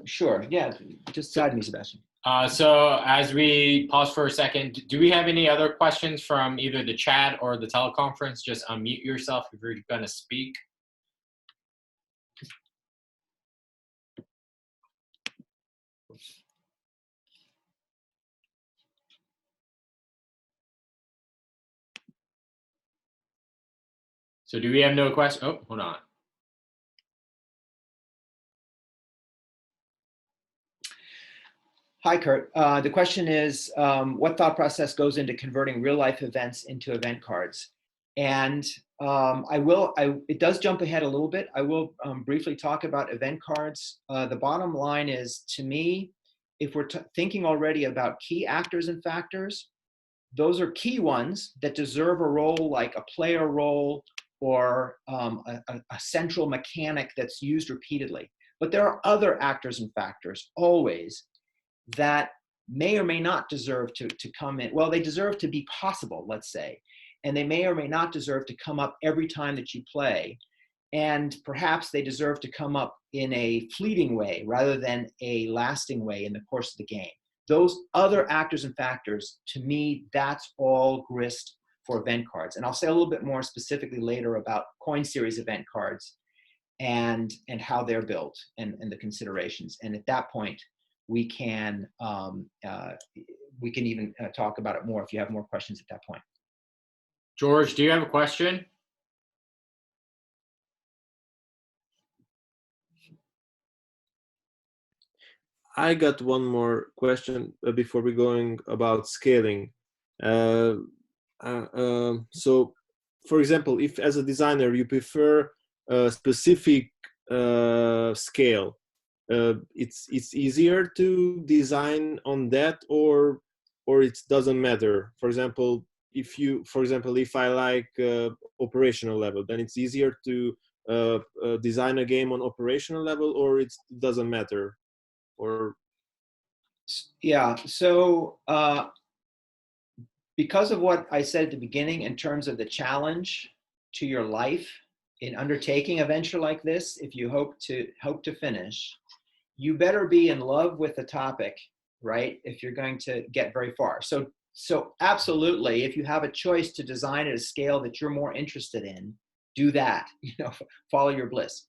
A: sure, yeah, just side me, Sebastian.
B: So as we pause for a second, do we have any other questions from either the chat or the teleconference? Just unmute yourself if you're going to speak. So do we have no questions? Oh, hold on.
A: Hi, Kurt. The question is, what thought process goes into converting real life events into event cards? And it does jump ahead a little bit. I will briefly talk about event cards. The bottom line is, to me, if we're thinking already about key actors and factors, those are key ones that deserve a role, like a player role or a central mechanic that's used repeatedly. But there are other actors and factors always that may or may not deserve to come in. Well, they deserve to be possible, let's say, and they may or may not deserve to come up every time that you play. And perhaps they deserve to come up in a fleeting way rather than a lasting way in the course of the game. Those other actors and factors, to me, that's all grist for event cards. And I'll say a little bit more specifically later about coin series event cards and how they're built and the considerations. And at that point, we can even talk about it more if you have more questions at that point.
B: George, do you have a question?
C: I got one more question before we going about scaling. So, for example, if as a designer you prefer a specific scale, it's easier to design on that, or it doesn't matter. For example, if I like operational level, then it's easier to design a game on operational level, or it doesn't matter. Or
A: yeah, so because of what I said at the beginning in terms of the challenge to your life in undertaking a venture like this, if you hope to finish, you better be in love with the topic, right? If you're going to get very far. So absolutely, if you have a choice to design at a scale that you're more interested in, do that. You know, follow your bliss.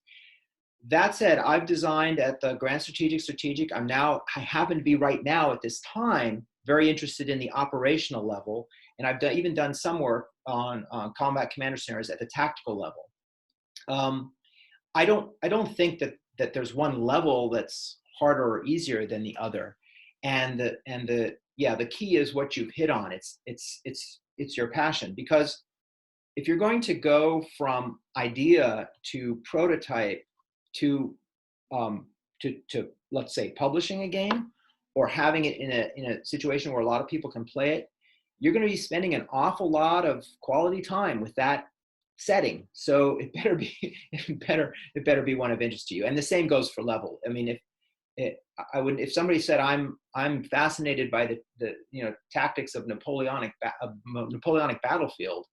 A: That said, I've designed at the Grand Strategic. I happen to be right now at this time very interested in the operational level, and I've even done some work on combat commander scenarios at the tactical level. I don't think that there's one level that's harder or easier than the other, and the key is what you've hit on. It's your passion, because if you're going to go from idea to prototype to let's say publishing a game or having it in a situation where a lot of people can play it, you're going to be spending an awful lot of quality time with that setting. So it better be one of interest to you. And the same goes for level. I mean, I would, if somebody said I'm fascinated by the tactics of Napoleonic battlefield,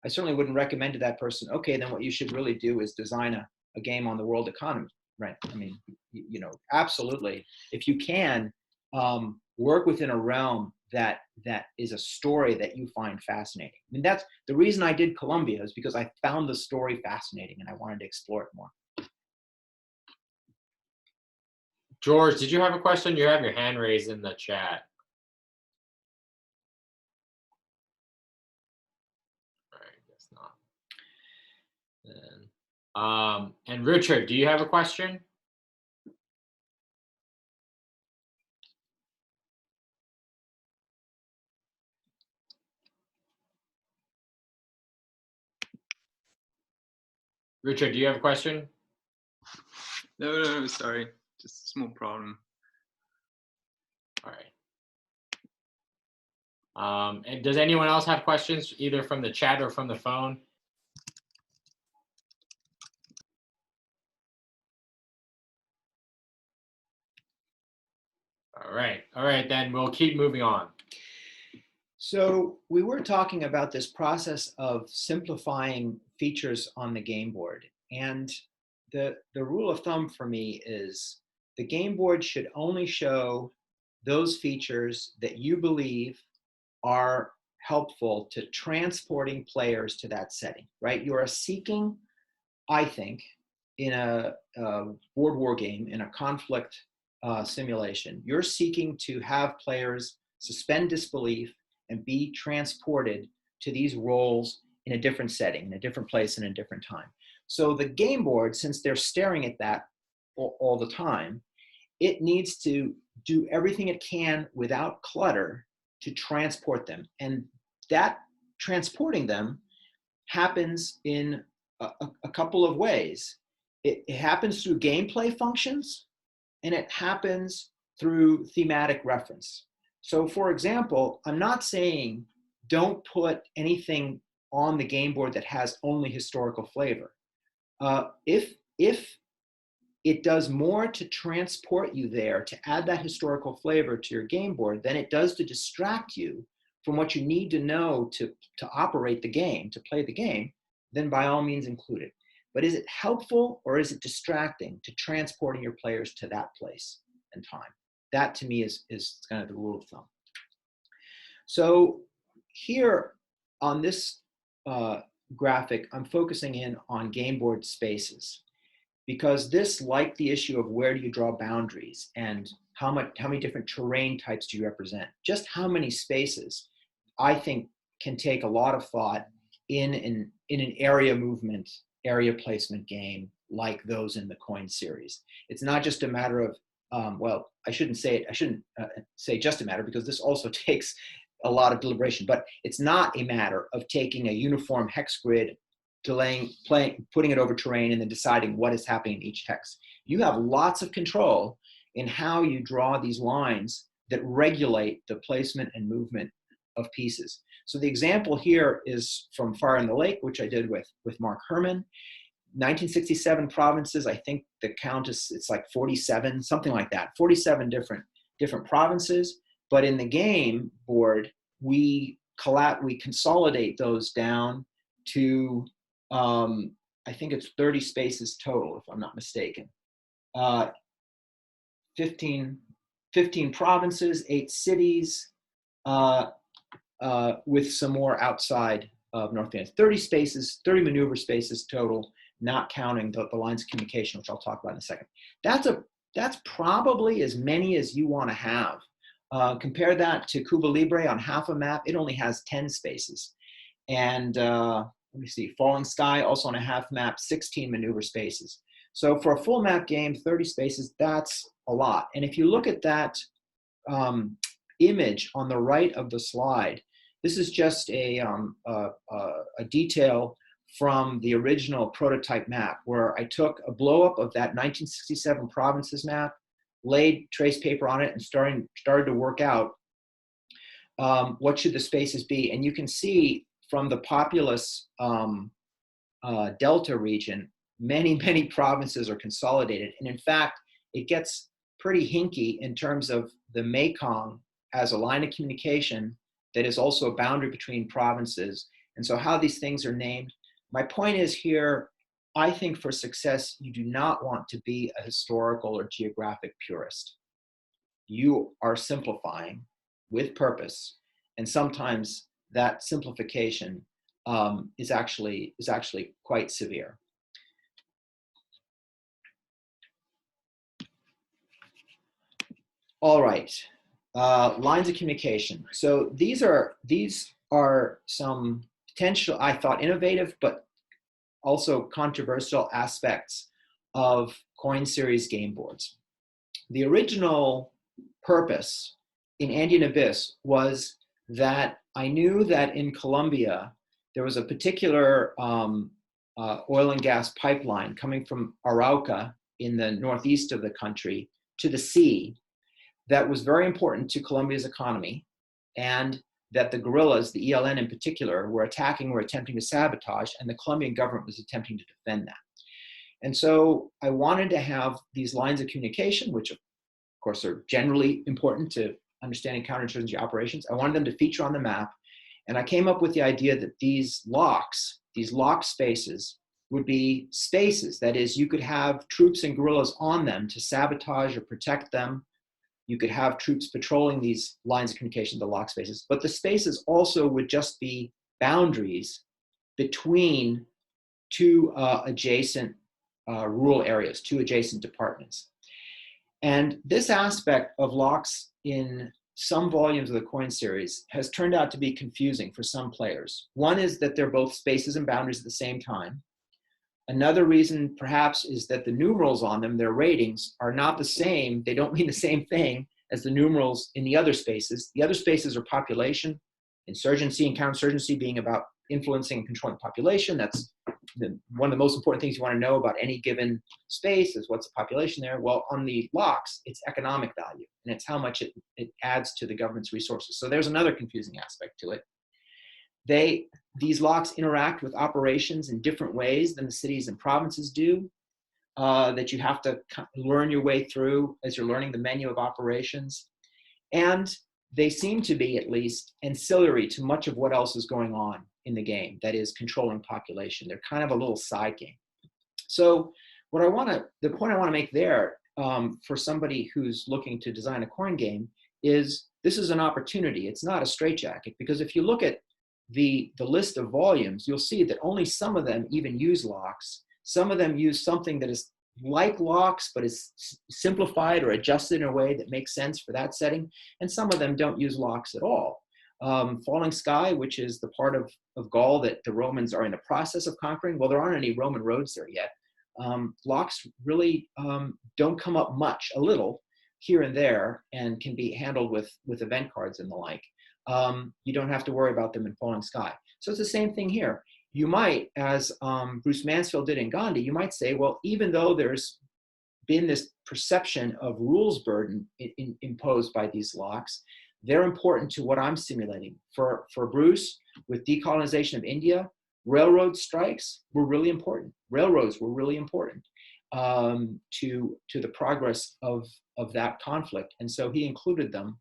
A: I certainly wouldn't recommend to that person, okay, then what you should really do is design a game on the world economy, right? I mean, absolutely. If you can work within a realm that is a story that you find fascinating. I mean, that's the reason I did Columbia, is because I found the story fascinating and I wanted to explore it more.
B: George, did you have a question? You have your hand raised in the chat. All right, guess not. And Richard, do you have a question? Richard, do you have a question?
D: No, sorry. Just a small problem.
B: All right. And does anyone else have questions, either from the chat or from the phone? All right, then we'll keep moving on.
A: So we were talking about this process of simplifying features on the game board. And the rule of thumb for me is the game board should only show those features that you believe are helpful to transporting players to that setting, right? You are seeking, I think, in a board war game, in a conflict simulation, you're seeking to have players suspend disbelief and be transported to these roles in a different setting, in a different place, and a different time. So the game board, since they're staring at that all the time, it needs to do everything it can without clutter to transport them. And that transporting them happens in a couple of ways. It happens through gameplay functions, and it happens through thematic reference. So for example, I'm not saying don't put anything on the game board that has only historical flavor. If it does more to transport you there, to add that historical flavor to your game board than it does to distract you from what you need to know to operate the game, to play the game, then by all means include it. But is it helpful or is it distracting to transporting your players to that place and time? That to me is kind of the rule of thumb. So here on this graphic, I'm focusing in on game board spaces, because this, like the issue of where do you draw boundaries and how many different terrain types do you represent, just how many spaces, I think can take a lot of thought in an area movement, area placement game like those in the coin series. It's not just a matter of, well, I shouldn't say just a matter, because this also takes a lot of deliberation, but it's not a matter of taking a uniform hex grid, putting it over terrain, and then deciding what is happening in each hex. You have lots of control in how you draw these lines that regulate the placement and movement of pieces. So the example here is from Fire in the Lake, which I did with Mark Herman. 1967 provinces, I think the count is, it's like 47, something like that, 47 different provinces. But in the game board, we consolidate those down to, I think it's 30 spaces total, if I'm not mistaken. 15 provinces, 8 cities, with some more outside of North Carolina. 30 spaces, 30 maneuver spaces total, not counting the lines of communication, which I'll talk about in a second. That's probably as many as you want to have. Compare that to Cuba Libre on half a map. It only has 10 spaces. And let me see, Falling Sky, also on a half map, 16 maneuver spaces. So for a full map game, 30 spaces, that's a lot. And if you look at that image on the right of the slide, this is just a detail from the original prototype map, where I took a blow up of that 1967 provinces map, laid trace paper on it, and started to work out what should the spaces be. And you can see from the populous Delta region, many provinces are consolidated. And in fact, it gets pretty hinky in terms of the Mekong as a line of communication that is also a boundary between provinces. And so how these things are named. My point is here, I think for success, you do not want to be a historical or geographic purist. You are simplifying with purpose. And sometimes that simplification is actually quite severe. All right, lines of communication. So these are some potential, I thought, innovative, but also controversial aspects of coin series game boards. The original purpose in Andean Abyss was that I knew that in Colombia, there was a particular oil and gas pipeline coming from Arauca in the northeast of the country to the sea that was very important to Colombia's economy, and that the guerrillas, the ELN in particular, were attempting to sabotage, and the Colombian government was attempting to defend that. And so I wanted to have these lines of communication, which of course are generally important to understanding counterinsurgency operations. I wanted them to feature on the map. And I came up with the idea that these lock spaces would be spaces. That is, you could have troops and guerrillas on them to sabotage or protect them. You could have troops patrolling these lines of communication, the lock spaces, but the spaces also would just be boundaries between two adjacent rural areas, two adjacent departments. And this aspect of locks in some volumes of the coin series has turned out to be confusing for some players. One is that they're both spaces and boundaries at the same time. Another reason perhaps is that the numerals on them, their ratings, are not the same. They don't mean the same thing as the numerals in the other spaces. The other spaces are population, insurgency and counterinsurgency being about influencing and controlling population. That's one of the most important things you want to know about any given space is what's the population there. Well, on the locks, it's economic value, and it's how much it adds to the government's resources. So there's another confusing aspect to it. These locks interact with operations in different ways than the cities and provinces do, that you have to learn your way through as you're learning the menu of operations. And they seem to be, at least, ancillary to much of what else is going on in the game, that is controlling population. They're kind of a little side game. So the point I want to make there for somebody who's looking to design a coin game is this is an opportunity. It's not a straitjacket, because if you look at the list of volumes, you'll see that only some of them even use locks. Some of them use something that is like locks, but is simplified or adjusted in a way that makes sense for that setting. And some of them don't use locks at all. Falling Sky, which is the part of Gaul that the Romans are in the process of conquering, well, there aren't any Roman roads there yet. Locks really don't come up much, a little here and there, and can be handled with event cards and the like. You don't have to worry about them in Falling Sky. So it's the same thing here. You might, as Bruce Mansfield did in Gandhi, you might say, well, even though there's been this perception of rules burden imposed by these locks, they're important to what I'm simulating. For Bruce, with decolonization of India, railroad strikes were really important. Railroads were really important to the progress of that conflict. And so he included them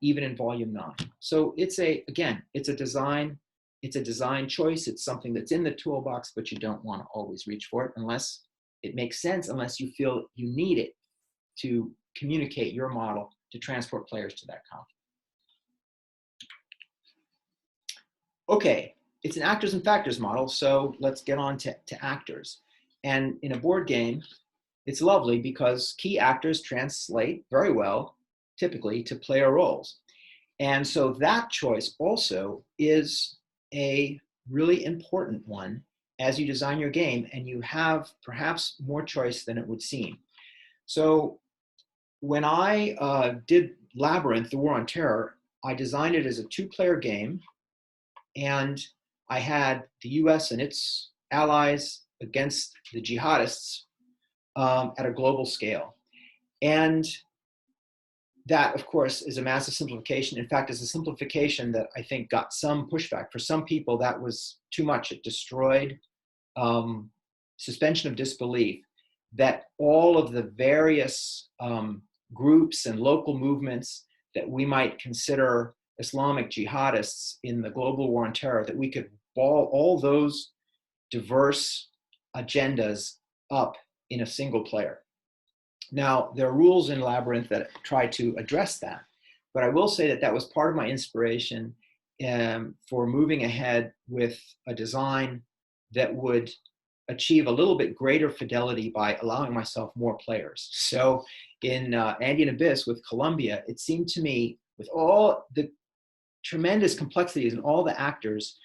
A: even in volume 9. So it's a design choice. It's something that's in the toolbox, but you don't want to always reach for it unless it makes sense, unless you feel you need it to communicate your model to transport players to that conflict. Okay, it's an actors and factors model, so let's get on to actors. And in a board game, it's lovely because key actors translate very well, typically, to player roles. And so that choice also is a really important one as you design your game, and you have perhaps more choice than it would seem. So when I did Labyrinth, The War on Terror, I designed it as a 2-player game, and I had the US and its allies against the jihadists at a global scale. And that, of course, is a massive simplification. In fact, it's a simplification that I think got some pushback. For some people, that was too much. It destroyed suspension of disbelief that all of the various groups and local movements that we might consider Islamic jihadists in the global war on terror, that we could ball all those diverse agendas up in a single player. Now, there are rules in Labyrinth that try to address that, but I will say that that was part of my inspiration for moving ahead with a design that would achieve a little bit greater fidelity by allowing myself more players. So in Andean Abyss with Colombia, it seemed to me, with all the tremendous complexities and all the actors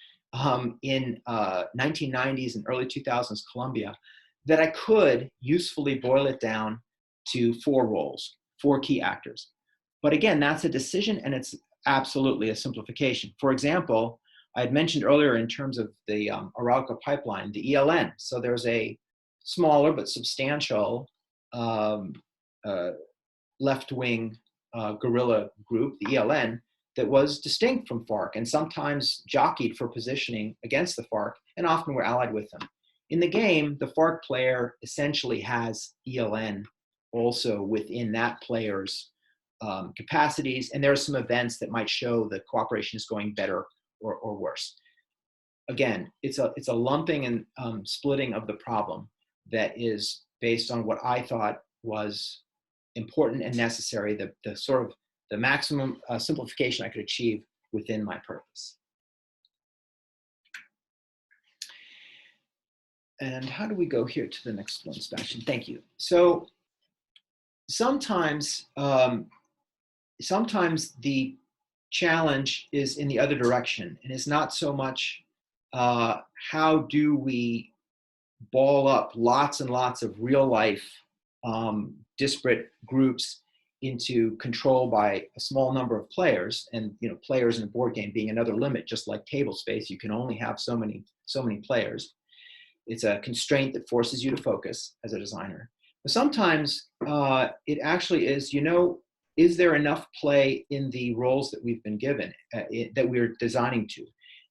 A: in 1990s and early 2000s Colombia, that I could usefully boil it down to 4 roles, 4 key actors. But again, that's a decision, and it's absolutely a simplification. For example, I had mentioned earlier in terms of the Arauca pipeline, the ELN. So there's a smaller but substantial left-wing guerrilla group, the ELN, that was distinct from FARC and sometimes jockeyed for positioning against the FARC and often were allied with them. In the game, the FARC player essentially has ELN also within that player's capacities, and there are some events that might show that cooperation is going better or worse. Again, it's a lumping and splitting of the problem that is based on what I thought was important and necessary, the sort of the maximum simplification I could achieve within my purpose. And how do we go here to the next one, Sebastian? Thank you. So sometimes the challenge is in the other direction, and it's not so much how do we ball up lots and lots of real life disparate groups into control by a small number of players, and players in a board game being another limit, just like table space. You can only have so many players. It's a constraint that forces you to focus as a designer. But sometimes it actually is, is there enough play in the roles that we've been given, that we're designing to?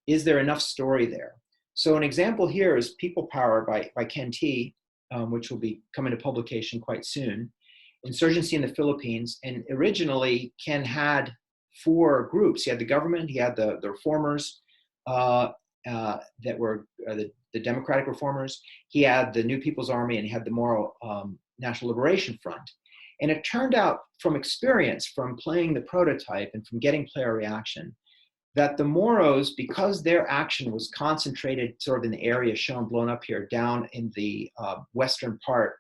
A: Is there enough story there? So an example here is People Power by Ken T, which will be coming to publication quite soon. Insurgency in the Philippines. And originally, Ken had 4 groups. He had the government, he had the reformers that were the democratic reformers. He had the New People's Army, and he had the Moro National Liberation Front. And it turned out from experience, from playing the prototype and from getting player reaction, that the Moros, because their action was concentrated sort of in the area shown blown up here, down in the western part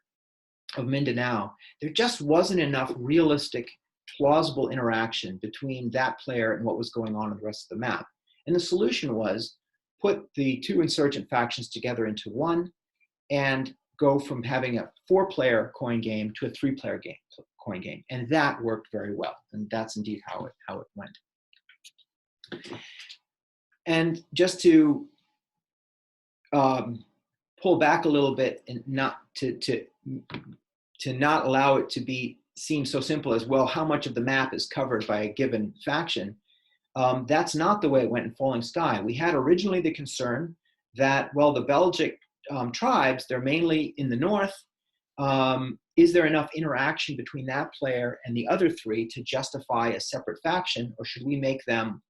A: of Mindanao, there just wasn't enough realistic, plausible interaction between that player and what was going on in the rest of the map. And the solution was put the 2 insurgent factions together into one and go from having a 4-player coin game to a 3-player coin game. And that worked very well. And that's indeed how it went. And just to pull back a little bit and not to not allow it to seem so simple as, well, how much of the map is covered by a given faction? That's not the way it went in Falling Sky. We had originally the concern that, well, the Belgic tribes, they're mainly in the north. Is there enough interaction between that player and the other 3 to justify a separate faction, or should we make them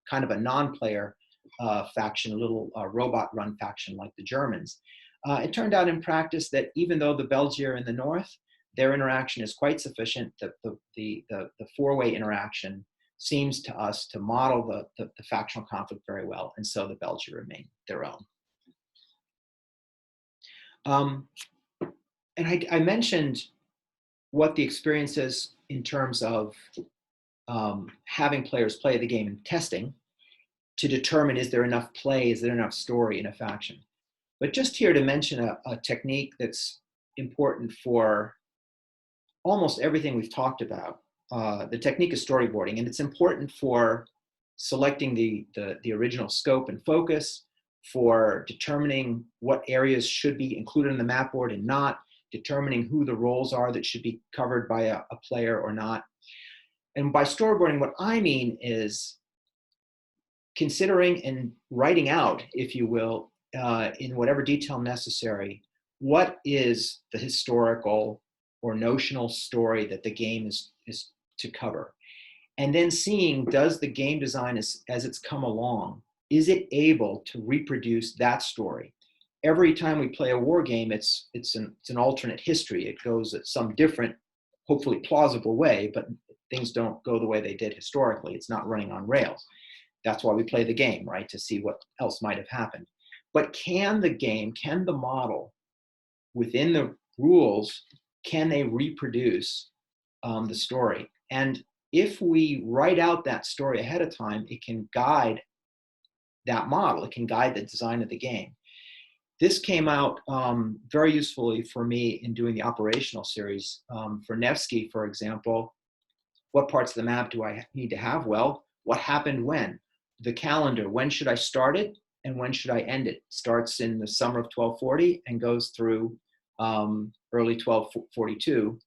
A: kind of a non-player faction, a little robot-run faction like the Germans? It turned out in practice that even though the Belgians are in the north, their interaction is quite sufficient. The 4-way interaction seems to us to model the factional conflict very well, and so the Belgians remain their own. And I mentioned what the experience is in terms of having players play the game and testing to determine, is there enough play, is there enough story in a faction? But just here to mention a technique that's important for almost everything we've talked about. The technique is storyboarding, and it's important for selecting the original scope and focus, for determining what areas should be included in the map board and not, determining who the roles are that should be covered by a player or not. And by storyboarding, what I mean is considering and writing out, if you will, in whatever detail necessary, what is the historical or notional story that the game is to cover? And then seeing, does the game design as it's come along, is it able to reproduce that story? Every time we play a war game, it's an alternate history. It goes at some different, hopefully plausible way, but things don't go the way they did historically. It's not running on rails. That's why we play the game, right? To see what else might have happened. But can the model, within the rules, can they reproduce the story? And if we write out that story ahead of time, it can guide that model. It can guide the design of the game. This came out very usefully for me in doing the operational series. For Nevsky, for example, what parts of the map do I need to have? Well, what happened when? The calendar, when should I start it and when should I end it? Starts in the summer of 1240 and goes through early 1242.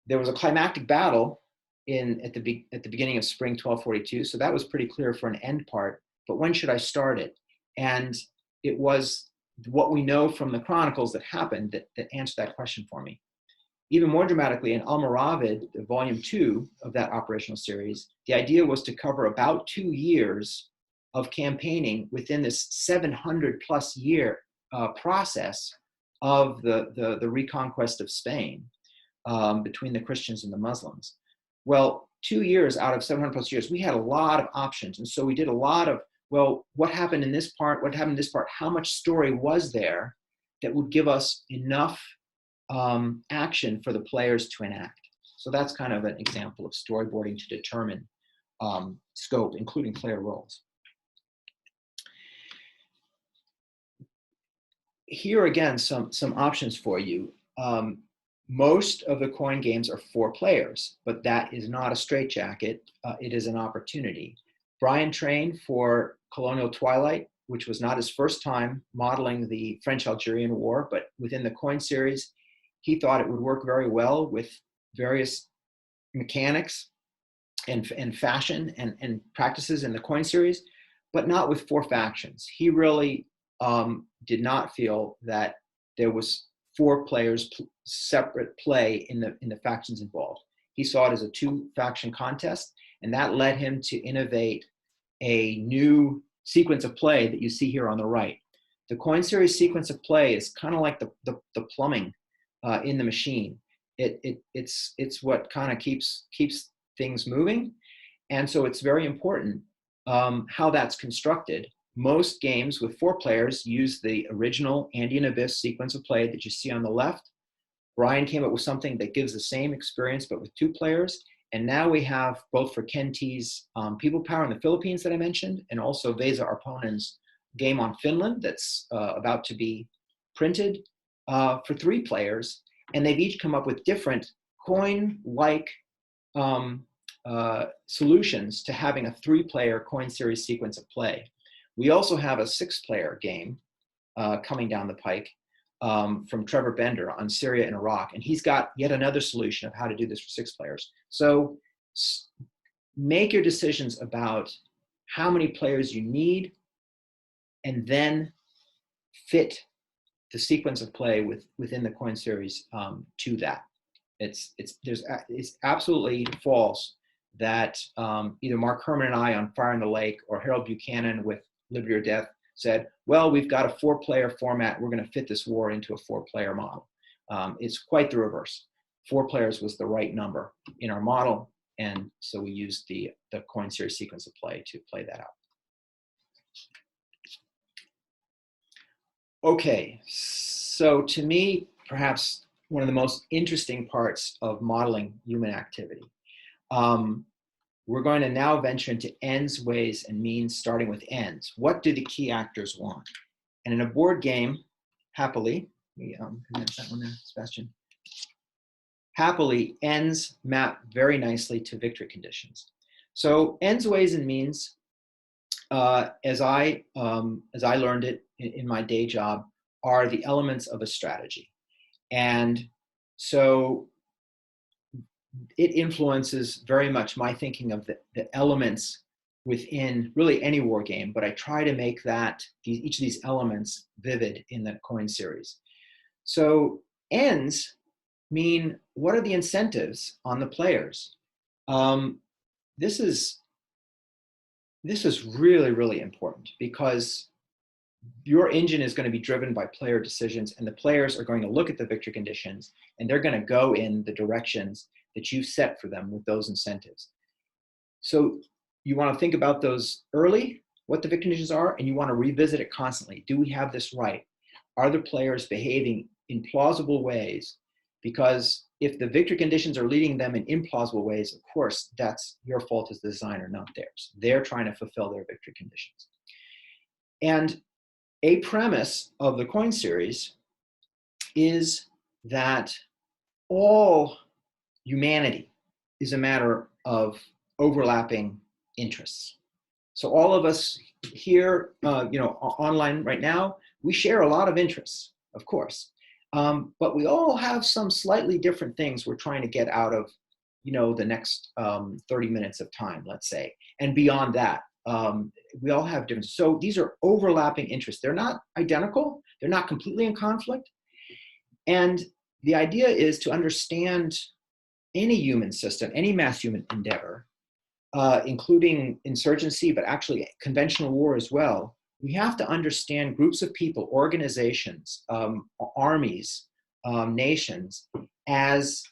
A: There was a climactic battle at the beginning of spring 1242, so that was pretty clear for an end part. But when should I start it? And it was what we know from the chronicles that happened that answered that question for me. Even more dramatically, in Almoravid, volume 2 of that operational series, the idea was to cover about 2 years of campaigning within this 700 plus year process of the reconquest of Spain between the Christians and the Muslims. Well, 2 years out of 700 plus years, we had a lot of options. And so we did a lot of, well, what happened in this part? What happened in this part? How much story was there that would give us enough action for the players to enact? So that's kind of an example of storyboarding to determine scope, including player roles. Here again, some options for you. Most of the coin games are 4 players, but that is not a straitjacket. It is an opportunity. Brian trained for Colonial Twilight, which was not his first time modeling the French-Algerian War, but within the coin series, he thought it would work very well with various mechanics and fashion and practices in the coin series, but not with 4 factions. He really did not feel that there was 4 players separate play in the factions involved. He saw it as a 2-faction contest, and that led him to innovate a new sequence of play that you see here on the right. The coin series sequence of play is kind of like the plumbing in the machine. It's what kind of keeps things moving, and so it's very important how that's constructed. Most games with 4 players use the original Andean Abyss sequence of play that you see on the left. Brian came up with something that gives the same experience, but with 2 players. And now we have, both for Ken T's People Power in the Philippines that I mentioned, and also Vesa Arponen's game on Finland that's about to be printed for 3 players. And they've each come up with different coin-like solutions to having a 3-player coin series sequence of play. We also have a 6-player game coming down the pike from Trevor Bender on Syria and Iraq. And he's got yet another solution of how to do this for 6 players. So make your decisions about how many players you need, and then fit the sequence of play within the coin series to that. It's absolutely false that either Mark Herman and I on Fire in the Lake, or Harold Buchanan with Liberty or Death said, well, we've got a 4-player format. We're going to fit this war into a 4-player model. It's quite the reverse. 4 players was the right number in our model. And so we used the coin series sequence of play to play that out. Okay, so to me, perhaps one of the most interesting parts of modeling human activity. We're going to now venture into ends, ways, and means, starting with ends. What do the key actors want? And in a board game, happily, that one there, Sebastian. Happily, ends map very nicely to victory conditions. So ends, ways, and means, as I learned it in my day job, are the elements of a strategy. And so it influences very much my thinking of the elements within really any war game, but I try to make each of these elements vivid in the coin series. So ends mean, what are the incentives on the players? This is really, really important, because your engine is going to be driven by player decisions, and the players are going to look at the victory conditions, and they're going to go in the directions that you set for them with those incentives. So you want to think about those early, what the victory conditions are, and you want to revisit it constantly. Do we have this right? Are the players behaving in plausible ways? Because if the victory conditions are leading them in implausible ways, of course, that's your fault as the designer, not theirs. They're trying to fulfill their victory conditions. And a premise of the coin series is that all humanity is a matter of overlapping interests. So all of us here, online right now, we share a lot of interests, of course. But we all have some slightly different things we're trying to get out of, the next 30 minutes of time, let's say. And beyond that, we all have different. So these are overlapping interests. They're not identical. They're not completely in conflict. And the idea is to understand any human system, any mass human endeavor, including insurgency, but actually conventional war as well. We have to understand groups of people, organizations, armies, nations, as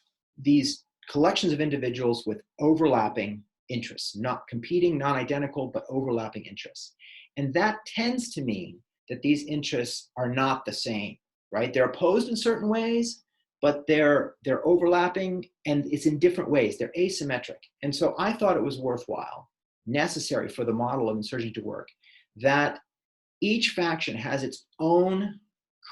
A: these collections of individuals with overlapping interests, not competing, non-identical, but overlapping interests. And that tends to mean that these interests are not the same, right? They're opposed in certain ways, but they're overlapping, and it's in different ways. They're asymmetric. And so I thought it was worthwhile, necessary for the model of insurgency to work, that each faction has its own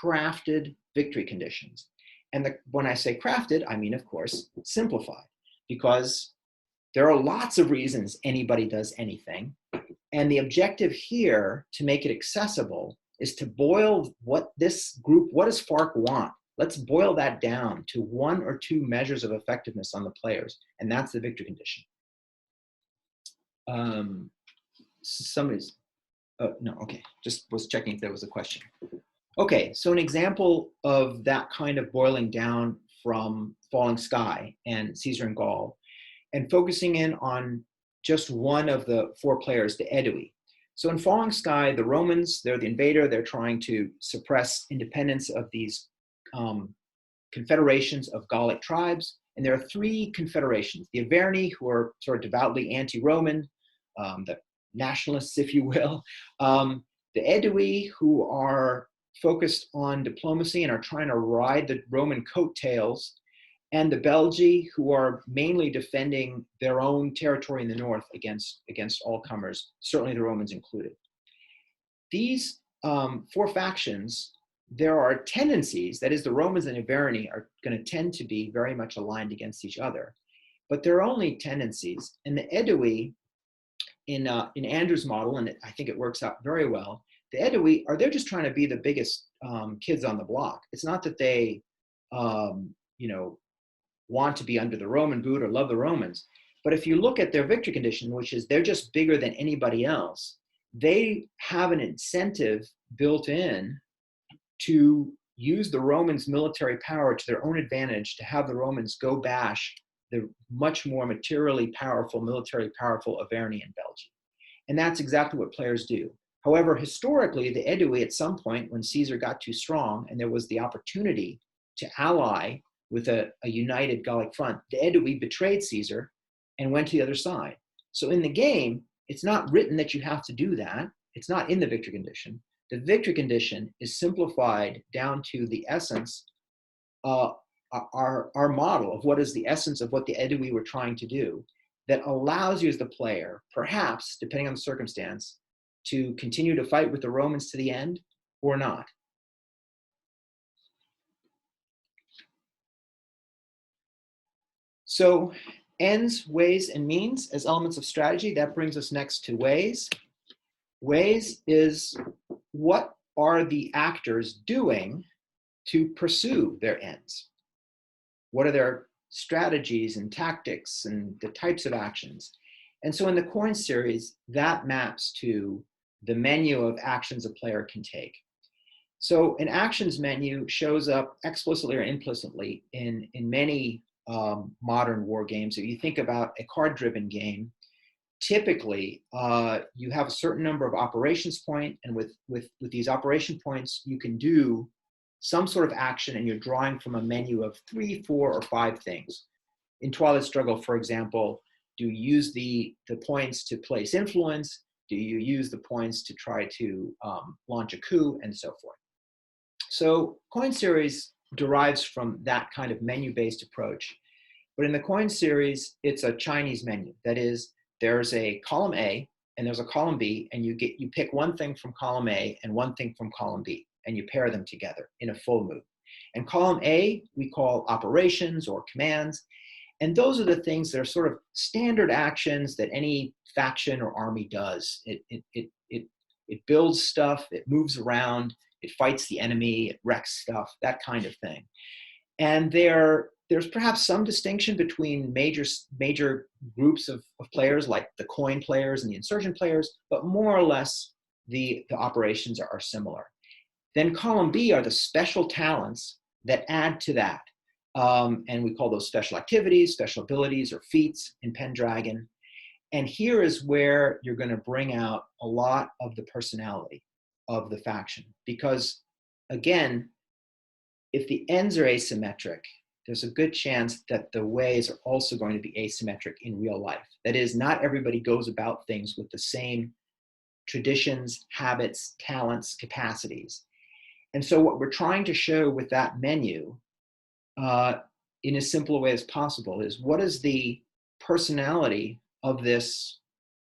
A: crafted victory conditions. And when I say crafted, I mean, of course, simplified, because there are lots of reasons anybody does anything. And the objective here, to make it accessible, is to boil what this group, what does FARC want? Let's boil that down to 1 or 2 measures of effectiveness on the players, and that's the victory condition. Somebody's, no, okay, just was checking if there was a question. Okay, so an example of that kind of boiling down from Falling Sky and Caesar and Gaul, and focusing in on just one of the 4 players, the Aedui. So in Falling Sky, the Romans, they're the invader, they're trying to suppress independence of these confederations of Gallic tribes. And there are 3 confederations: the Averni, who are sort of devoutly anti-Roman, the nationalists, if you will, the Aedui, who are focused on diplomacy and are trying to ride the Roman coattails, and the Belgi, who are mainly defending their own territory in the north against all comers, certainly the Romans included. These 4 factions, there are tendencies, that is, the Romans and the Averni are going to tend to be very much aligned against each other, but they're only tendencies. And the Aedui, in Andrew's model, and I think it works out very well, the Aedui they're just trying to be the biggest kids on the block. It's not that they, want to be under the Roman boot or love the Romans. But if you look at their victory condition, which is they're just bigger than anybody else, they have an incentive built in to use the Romans' military power to their own advantage, to have the Romans go bash the much more materially powerful, militarily powerful Averni and Belgi. And that's exactly what players do. However, historically, the Aedui, at some point when Caesar got too strong and there was the opportunity to ally with a united Gallic front, the Aedui betrayed Caesar and went to the other side. So in the game, it's not written that you have to do that. It's not in the victory condition. The victory condition is simplified down to the essence, our model of what is the essence of what the Aedui were trying to do, that allows you as the player, perhaps, depending on the circumstance, to continue to fight with the Romans to the end or not. So ends, ways, and means as elements of strategy. That brings us next to ways. Ways is, what are the actors doing to pursue their ends? What are their strategies and tactics and the types of actions? And so in the coin series, that maps to the menu of actions a player can take. So an actions menu shows up explicitly or implicitly in many modern war games. If you think about a card-driven game, typically you have a certain number of operations points, and with these operation points, you can do some sort of action, and you're drawing from a menu of 3, 4, or 5 things. In Twilight Struggle, for example, do you use the points to place influence? Do you use the points to try to launch a coup, and so forth? So coin series derives from that kind of menu-based approach. But in the coin series, it's a Chinese menu. That is, there's a column A and there's a column B, and you pick one thing from column A and one thing from column B, and you pair them together in a full move. And column A we call operations or commands, and those are the things that are sort of standard actions that any faction or army does. It builds stuff, it moves around, it fights the enemy, it wrecks stuff, that kind of thing. And there's perhaps some distinction between major groups of players, like the coin players and the insurgent players, but more or less the operations are similar. Then column B are the special talents that add to that. And we call those special activities, special abilities, or feats in Pendragon. And here is where you're going to bring out a lot of the personality of the faction. Because again, if the ends are asymmetric, there's a good chance that the ways are also going to be asymmetric in real life. That is, not everybody goes about things with the same traditions, habits, talents, capacities. And so what we're trying to show with that menu, in as simple a way as possible, is what is the personality of this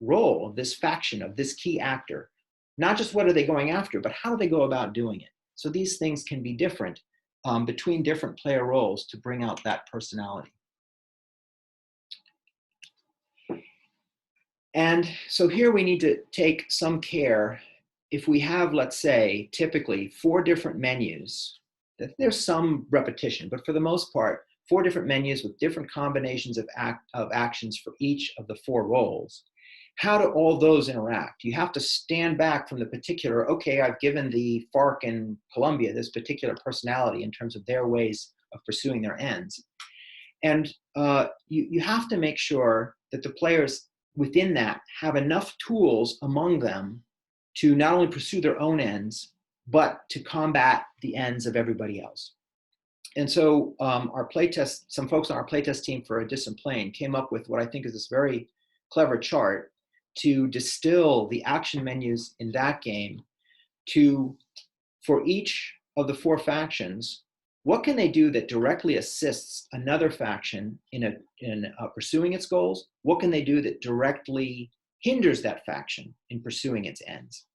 A: role, of this faction, of this key actor. Not just what are they going after, but how do they go about doing it. So these things can be different between different player roles to bring out that personality. And so here we need to take some care. If we have, let's say, typically 4 different menus, there's some repetition, but for the most part, 4 different menus with different combinations of actions for each of the 4 roles. How do all those interact? You have to stand back from the particular, okay, I've given the FARC in Colombia this particular personality in terms of their ways of pursuing their ends. And you have to make sure that the players within that have enough tools among them to not only pursue their own ends, but to combat the ends of everybody else. And so our playtest, some folks on our playtest team for A Distant Plane came up with what I think is this very clever chart to distill the action menus in that game to, for each of the 4 factions, what can they do that directly assists another faction in pursuing its goals? What can they do that directly hinders that faction in pursuing its ends?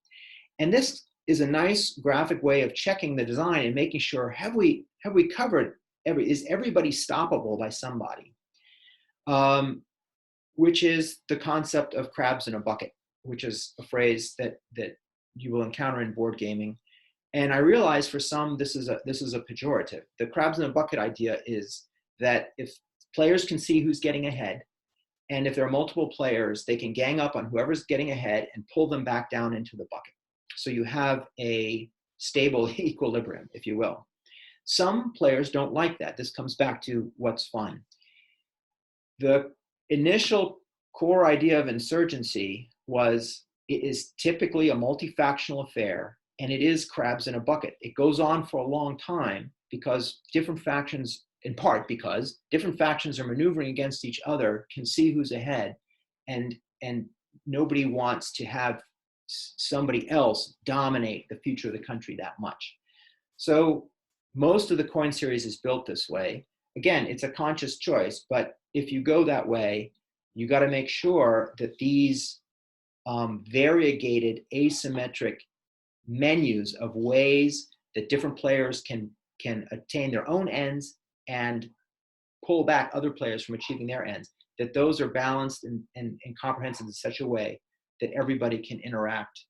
A: And this is a nice graphic way of checking the design and making sure, have we covered is everybody stoppable by somebody? Which is the concept of crabs in a bucket, which is a phrase that you will encounter in board gaming. And I realize for some, this is a pejorative. The crabs in a bucket idea is that if players can see who's getting ahead, and if there are multiple players, they can gang up on whoever's getting ahead and pull them back down into the bucket. So you have a stable equilibrium, if you will. Some players don't like that. This comes back to what's fun. The initial core idea of insurgency was it is typically a multi-factional affair, and it is crabs in a bucket. It goes on for a long time because different factions, in part because different factions are maneuvering against each other, can see who's ahead, and nobody wants to have somebody else dominate the future of the country that much. So most of the coin series is built this way. Again, it's a conscious choice, but if you go that way, you got to make sure that these variegated, asymmetric menus of ways that different players can attain their own ends and pull back other players from achieving their ends, that those are balanced and comprehensive in such a way that everybody can interact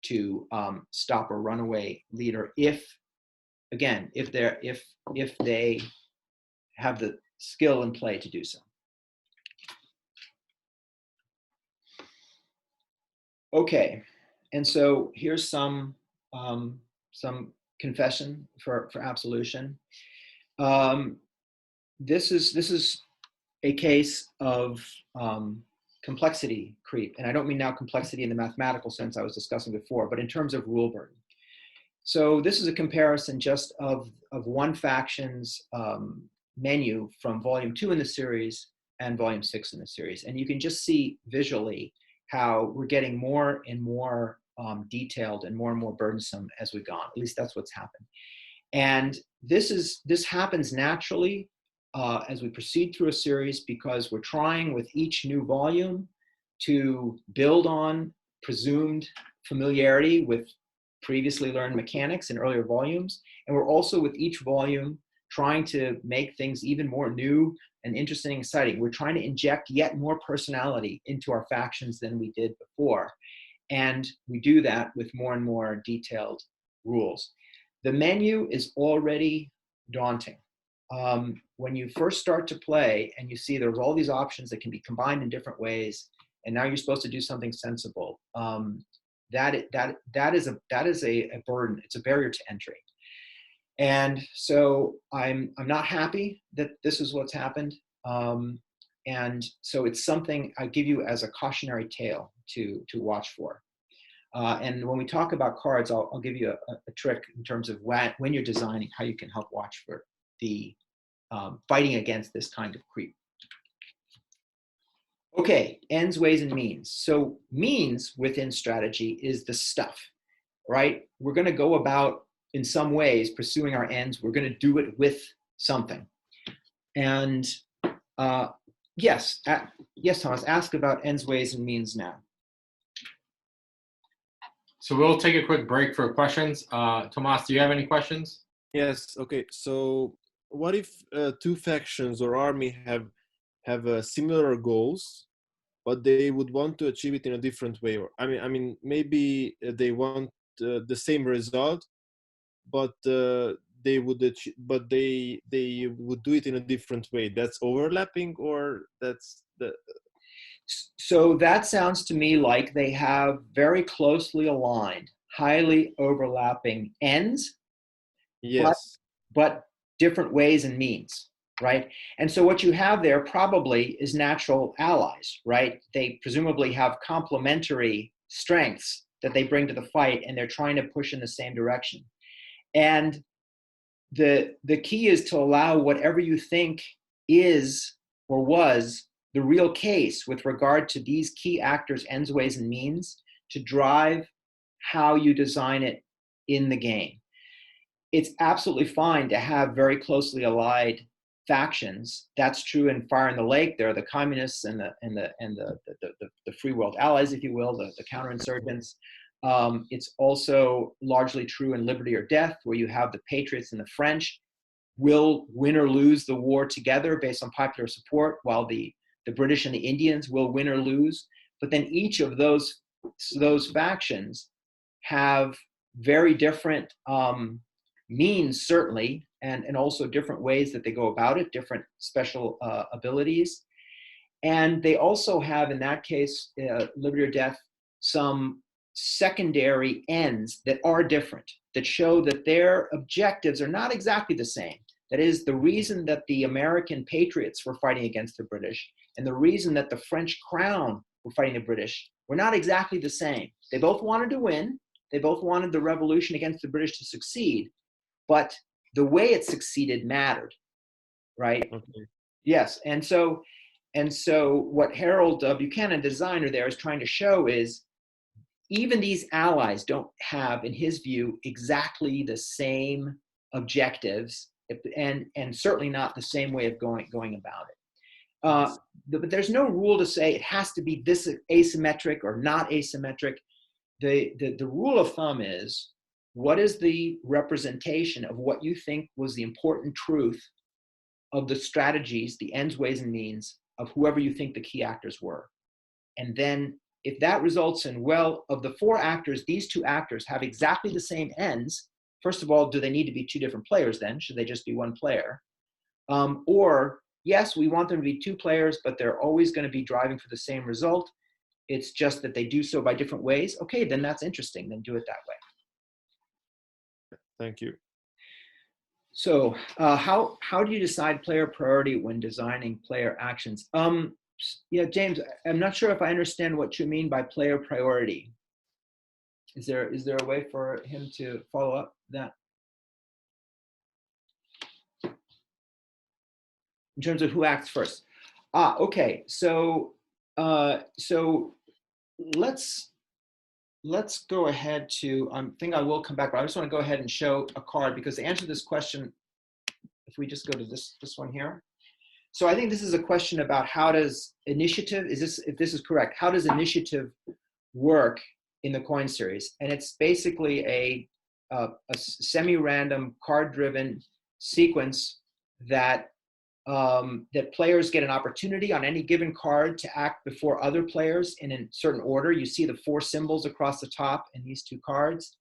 A: to stop a runaway leader if they have the skill and play to do so. Okay, and so here's some confession for absolution. This is a case of complexity creep. And I don't mean now complexity in the mathematical sense I was discussing before, but in terms of rule burden. So this is a comparison just of one faction's menu from volume 2 in the series and volume 6 in the series. And you can just see visually how we're getting more and more detailed and more burdensome as we've gone. At least that's what's happened. And this happens naturally as we proceed through a series, because we're trying with each new volume to build on presumed familiarity with previously learned mechanics in earlier volumes. And we're also with each volume trying to make things even more new and interesting and exciting. We're trying to inject yet more personality into our factions than we did before. And we do that with more and more detailed rules. The menu is already daunting. When you first start to play and you see there's all these options that can be combined in different ways, and now you're supposed to do something sensible, that is a burden. It's a barrier to entry. And so I'm not happy that this is what's happened. And so it's something I give you as a cautionary tale to watch for. And when we talk about cards, I'll give you a trick in terms of when you're designing, how you can help watch for the fighting against this kind of creep. Okay, ends, ways, and means. So means within strategy is the stuff, right? We're going to go about, in some ways, pursuing our ends. We're going to do it with something. And yes, Thomas, ask about ends, ways, and means now.
B: So we'll take a quick break for questions. Tomas, do you have any questions?
C: Yes. Okay. So what if two factions or army have similar goals, but they would want to achieve it in a different way? Or I mean, maybe they want the same result, but they would do it in a different way. That's overlapping, or that's the.
A: So that sounds to me like they have very closely aligned, highly overlapping ends,
C: Yes.
A: but different ways and means, right? And so what you have there probably is natural allies, right? They presumably have complementary strengths that they bring to the fight, and they're trying to push in the same direction. And the key is to allow whatever you think is or was the real case with regard to these key actors' ends, ways, and means to drive how you design it in the game. It's absolutely fine to have very closely allied factions. That's true in Fire in the Lake. There are the communists and the free world allies, if you will, the counter-insurgents. It's also largely true in Liberty or Death, where you have the Patriots and the French will win or lose the war together based on popular support, while the British and the Indians will win or lose. But then each of those factions have very different means, certainly, and also different ways that they go about it, different special abilities. And they also have, in that case, Liberty or Death, some secondary ends that are different, that show that their objectives are not exactly the same. That is, the reason that the American patriots were fighting against the British and the reason that the French crown were fighting the British were not exactly the same. They both wanted to win. They both wanted the revolution against the British to succeed, but the way it succeeded mattered, right?
C: Okay.
A: Yes, and so what Harold Buchanan, the designer there, is trying to show is even these allies don't have, in his view, exactly the same objectives, and certainly not the same way of going about it. But there's no rule to say it has to be this asymmetric or not asymmetric. The rule of thumb is, what is the representation of what you think was the important truth of the strategies, the ends, ways, and means of whoever you think the key actors were? And then if that results in, well, of the four actors, these two actors have exactly the same ends. First of all, do they need to be two different players then? Should they just be one player? Or, yes, we want them to be two players, but they're always going to be driving for the same result. It's just that they do so by different ways. Okay, then that's interesting. Then do it that way.
C: Thank you.
A: So how do you decide player priority when designing player actions? Yeah, James, I'm not sure if I understand what you mean by player priority. Is there a way for him to follow up that? In terms of who acts first. Okay. So let's go ahead to, I think I will come back, but I just want to go ahead and show a card because to answer this question, if we just go to this one here. So I think this is a question about how does initiative, if this is correct, how does initiative work in the coin series? And it's basically a semi-random card-driven sequence that that players get an opportunity on any given card to act before other players in a certain order. You see the 4 symbols across the top in these 2 cards.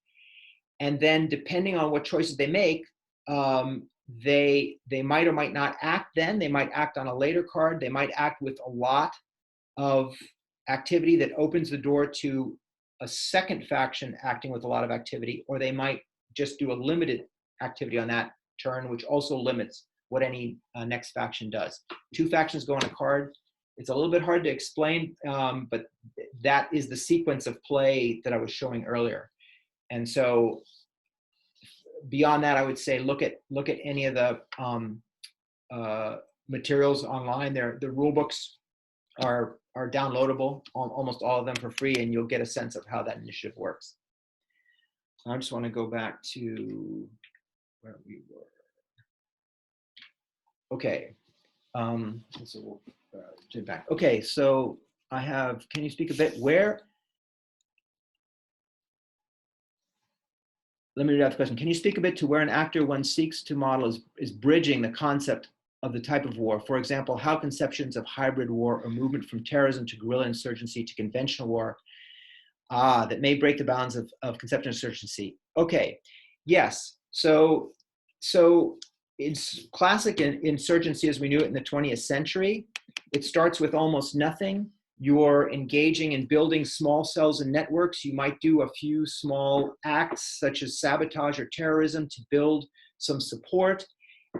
A: And then depending on what choices they make, they might or might not act then. They might act on a later card. They might act with a lot of activity that opens the door to a second faction acting with a lot of activity, or they might just do a limited activity on that turn, which also limits what any next faction does. 2 factions go on a card. It's a little bit hard to explain, but that is the sequence of play that I was showing earlier. And so beyond that, I would say look at any of the materials online. The rule books are downloadable, almost all of them for free, and you'll get a sense of how that initiative works. I just want to go back to where we were. Okay, so we'll do it back. Okay, so I have, can you speak a bit where? Let me read out the question. Can you speak a bit to where an actor one seeks to model is bridging the concept of the type of war? For example, how conceptions of hybrid war or movement from terrorism to guerrilla insurgency to conventional war that may break the bounds of conception of insurgency. Okay, yes. So it's classic insurgency as we knew it in the 20th century. It starts with almost nothing. You're engaging in building small cells and networks. You might do a few small acts such as sabotage or terrorism to build some support.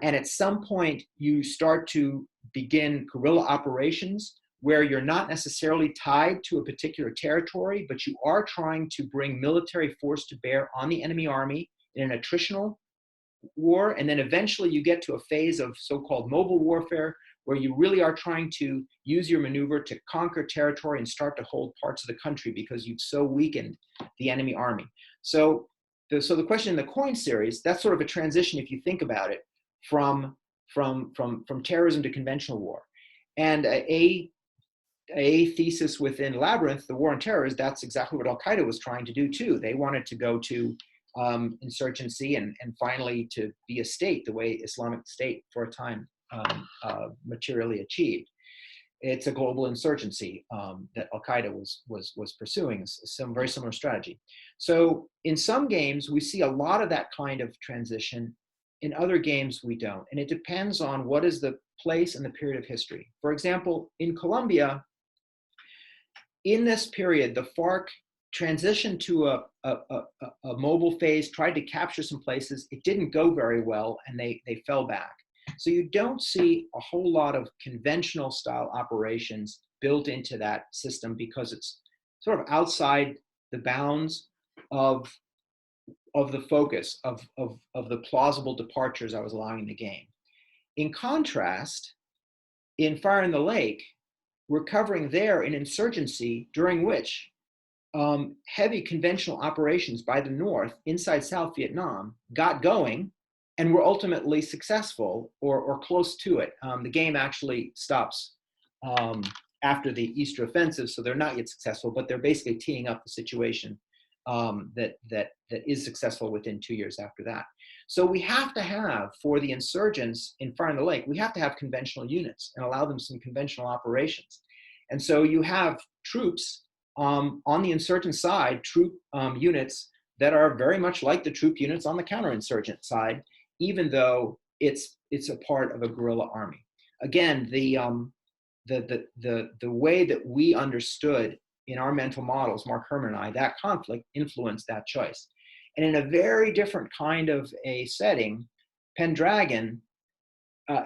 A: And at some point, you start to begin guerrilla operations where you're not necessarily tied to a particular territory, but you are trying to bring military force to bear on the enemy army in an attritional war. And then eventually you get to a phase of so-called mobile warfare where you really are trying to use your maneuver to conquer territory and start to hold parts of the country because you've so weakened the enemy army. So the question in the coin series, that's sort of a transition if you think about it, from terrorism to conventional war. And a thesis within Labyrinth, the war on terror, is that's exactly what Al-Qaeda was trying to do too. They wanted to go to insurgency and finally to be a state the way Islamic State for a time materially achieved. It's a global insurgency that Al-Qaeda was pursuing, some very similar strategy. So in some games, we see a lot of that kind of transition. In other games, we don't. And it depends on what is the place and the period of history. For example, in Colombia, in this period, the FARC transitioned to a mobile phase, tried to capture some places. It didn't go very well, and they fell back. So you don't see a whole lot of conventional style operations built into that system because it's sort of outside the bounds of the focus of the plausible departures I was allowing in the game. In contrast, in Fire in the Lake, we're covering there an insurgency during which heavy conventional operations by the North inside South Vietnam got going and were ultimately successful or close to it. The game actually stops after the Easter offensive, so they're not yet successful, but they're basically teeing up the situation that is successful within 2 years after that. So we have to have, for the insurgents in Fire in the Lake, we have to have conventional units and allow them some conventional operations. And so you have troops on the insurgent side, troop units that are very much like the troop units on the counterinsurgent side, even though it's a part of a guerrilla army. Again, the way that we understood in our mental models, Mark Herman and I, that conflict influenced that choice. And in a very different kind of a setting, Pendragon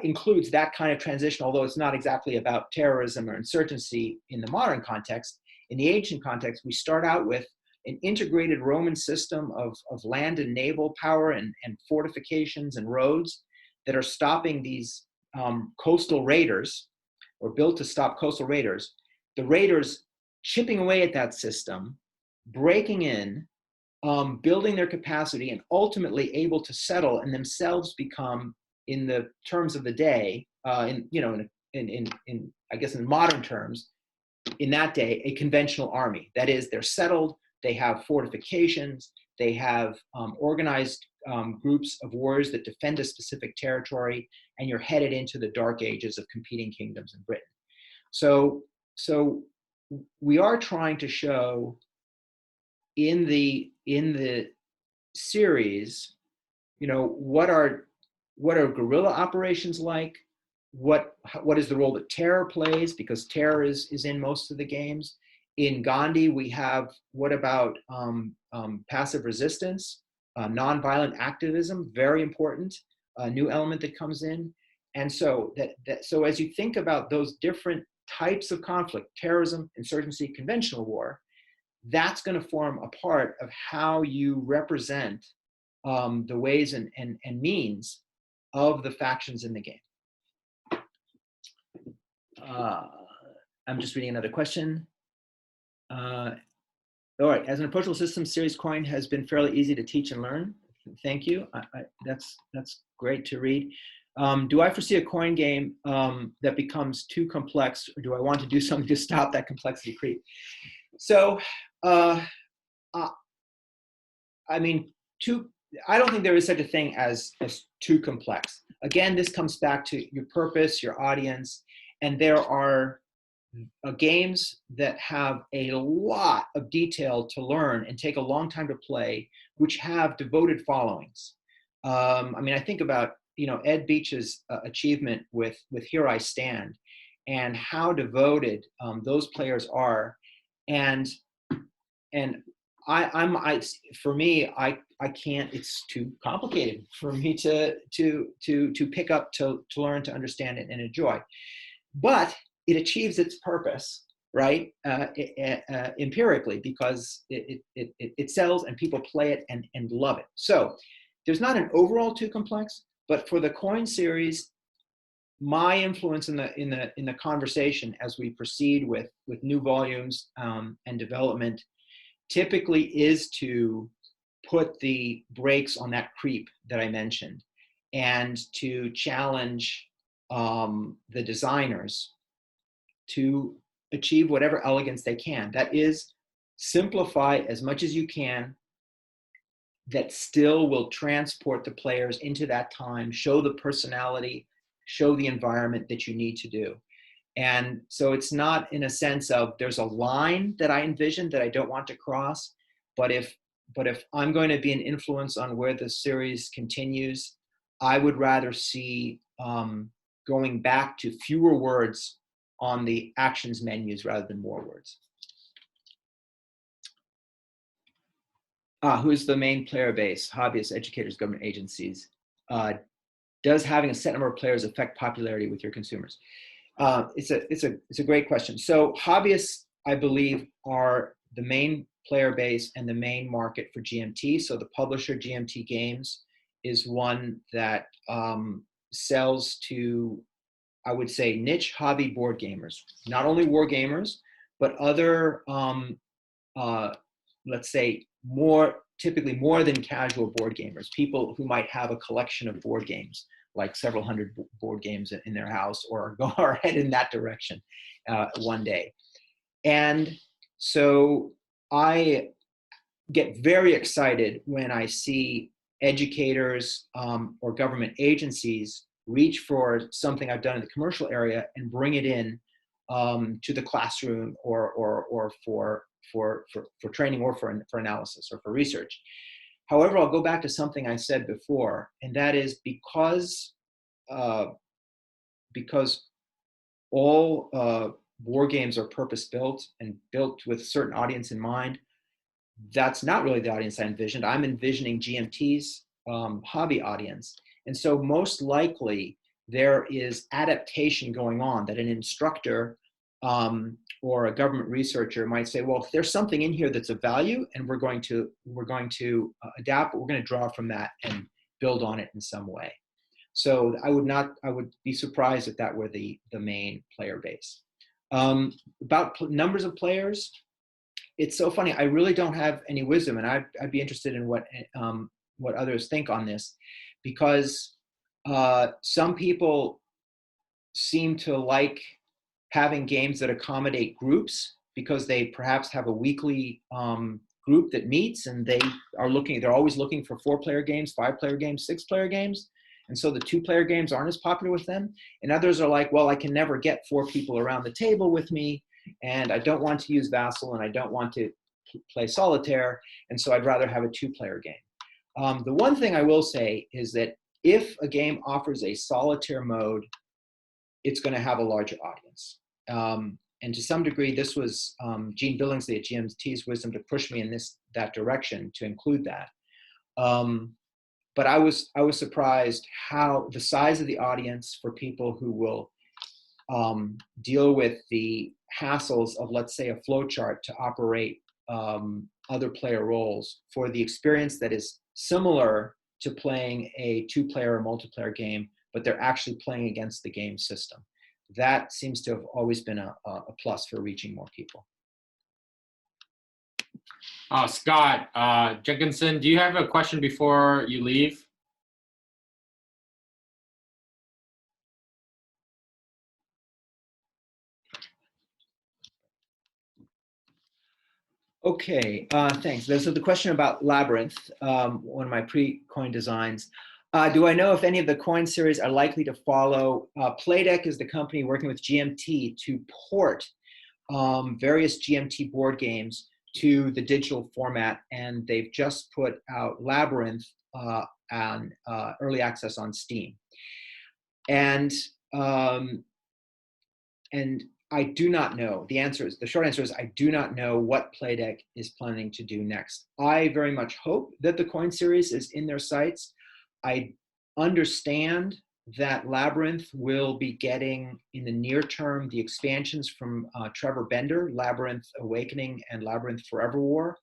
A: includes that kind of transition, although it's not exactly about terrorism or insurgency in the modern context. In the ancient context, we start out with an integrated Roman system of land and naval power and fortifications and roads that are stopping these coastal raiders, or built to stop coastal raiders. The raiders chipping away at that system, breaking in, building their capacity, and ultimately able to settle and themselves become, in the terms of the day, I guess in modern terms, in that day, a conventional army. That is, they're settled, they have fortifications, they have organized groups of warriors that defend a specific territory, and you're headed into the dark ages of competing kingdoms in Britain. So we are trying to show in the series, what are guerrilla operations like? What is the role that terror plays? Because terror is in most of the games. In Gandhi, we have what about passive resistance, nonviolent activism, very important, a new element that comes in. And so so as you think about those different types of conflict, terrorism, insurgency, conventional war, that's going to form a part of how you represent the ways and means of the factions in the game. I'm just reading another question. All right, as an approachable system, series coin has been fairly easy to teach and learn. Thank you. That's great to read. Do I foresee a coin game that becomes too complex, or do I want to do something to stop that complexity creep? So, I mean, I don't think there is such a thing as too complex. Again, this comes back to your purpose, your audience, and there are games that have a lot of detail to learn and take a long time to play, which have devoted followings. I mean, I think about Ed Beach's achievement with Here I Stand, and how devoted those players are, and for me, I can't. It's too complicated for me to pick up, to learn, to understand it and enjoy. But it achieves its purpose, right? Empirically, because it sells and people play it and love it. So there's not an overall too complex, but for the coin series, my influence in the conversation as we proceed with new volumes and development typically is to put the brakes on that creep that I mentioned, and to challenge the designers to achieve whatever elegance they can. That is, simplify as much as you can that still will transport the players into that time, show the personality, show the environment that you need to do. And so it's not in a sense of there's a line that I envision that I don't want to cross, but if I'm going to be an influence on where the series continues, I would rather see going back to fewer words on the actions menus rather than more words. Who's the main player base? Hobbyists, educators, government agencies. Does having a set number of players affect popularity with your consumers? It's a great question. So hobbyists, I believe, are the main player base and the main market for GMT. So the publisher GMT Games is one that sells to, I would say, niche hobby board gamers, not only war gamers, but other, let's say, typically more than casual board gamers, people who might have a collection of board games, like several hundred board games in their house, or head in that direction one day. And so I get very excited when I see educators or government agencies reach for something I've done in the commercial area and bring it in to the classroom or for training, or for analysis, or for research. However, I'll go back to something I said before, and that is because all war games are purpose-built and built with a certain audience in mind, that's not really the audience I envisioned. I'm envisioning GMT's hobby audience. And so most likely there is adaptation going on, that an instructor or a government researcher might say, well, if there's something in here that's of value, and we're going to adapt, but we're going to draw from that and build on it in some way. So I would be surprised if that were the main player base. About numbers of players, it's so funny. I really don't have any wisdom, and I'd be interested in what others think on this, because some people seem to like having games that accommodate groups, because they perhaps have a weekly group that meets, and they're always looking for 4-player games, 5-player games, 6-player games. And so the 2-player games aren't as popular with them. And others are like, well, I can never get 4 people around the table with me, and I don't want to use Vassal, and I don't want to play solitaire, and so I'd rather have a 2-player game. The one thing I will say is that if a game offers a solitaire mode, it's going to have a larger audience. And to some degree, this was Gene Billingsley at GMT's wisdom to push me in that direction to include that. But I was surprised how the size of the audience for people who will deal with the hassles of, let's say, a flowchart to operate other player roles, for the experience that is similar to playing a 2-player or multiplayer game, but they're actually playing against the game system. That seems to have always been a plus for reaching more people.
B: Scott Jenkinson, do you have a question before you leave?
A: Okay, thanks. So the question about Labyrinth, one of my pre-coin designs. Do I know if any of the coin series are likely to follow? Playdeck is the company working with GMT to port various GMT board games to the digital format, and they've just put out Labyrinth on early access on Steam. And I do not know. The short answer is I do not know what Playdeck is planning to do next. I very much hope that the coin series is in their sights. I understand that Labyrinth will be getting, in the near term, the expansions from Trevor Bender, Labyrinth Awakening and Labyrinth Forever War,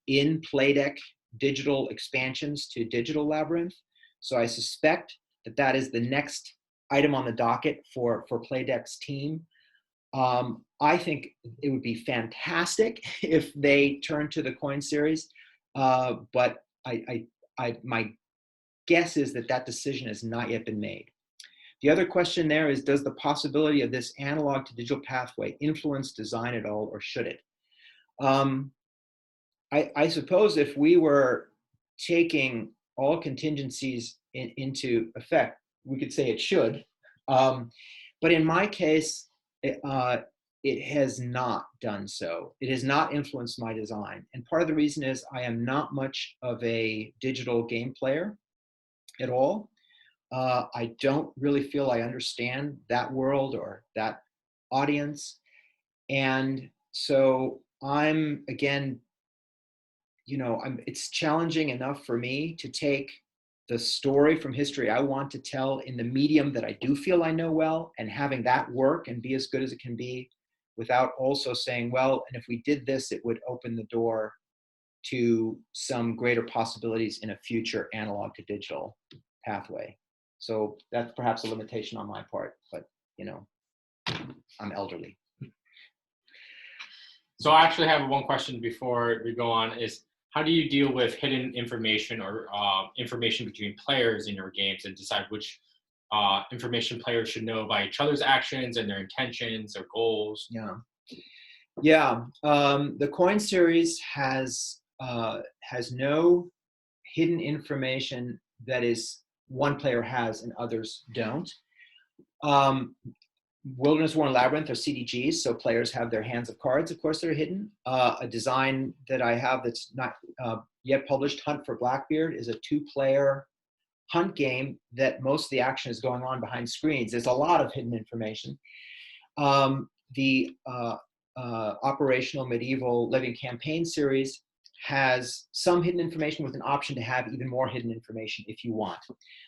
A: in Playdeck digital expansions to digital Labyrinth. So I suspect that is the next item on the docket for Playdeck's team. I think it would be fantastic if they turn to the coin series, but my guess is that decision has not yet been made. The other question there is, does the possibility of this analog to digital pathway influence design at all, or should it? I suppose if we were taking all contingencies into effect, we could say it should. But in my case, it has not done so. It has not influenced my design. And part of the reason is I am not much of a digital game player at all. I don't really feel I understand that world or that audience. And so I'm, again, it's challenging enough for me to take the story from history I want to tell in the medium that I do feel I know well, and having that work and be as good as it can be, without also saying, well, and if we did this, it would open the door to some greater possibilities in a future analog to digital pathway. So that's perhaps a limitation on my part, but I'm elderly.
B: So I actually have one question before we go on, is how do you deal with hidden information or information between players in your games, and decide which information players should know about each other's actions and their intentions or goals?
A: Yeah. The coin series has no hidden information that is one player has and others don't. Wilderness War and Labyrinth are CDGs, so players have their hands of cards, of course, that are hidden. A design that I have that's not yet published, Hunt for Blackbeard, is a 2-player hunt game that most of the action is going on behind screens. There's a lot of hidden information. The Operational Medieval Living Campaign series has some hidden information with an option to have even more hidden information if you want.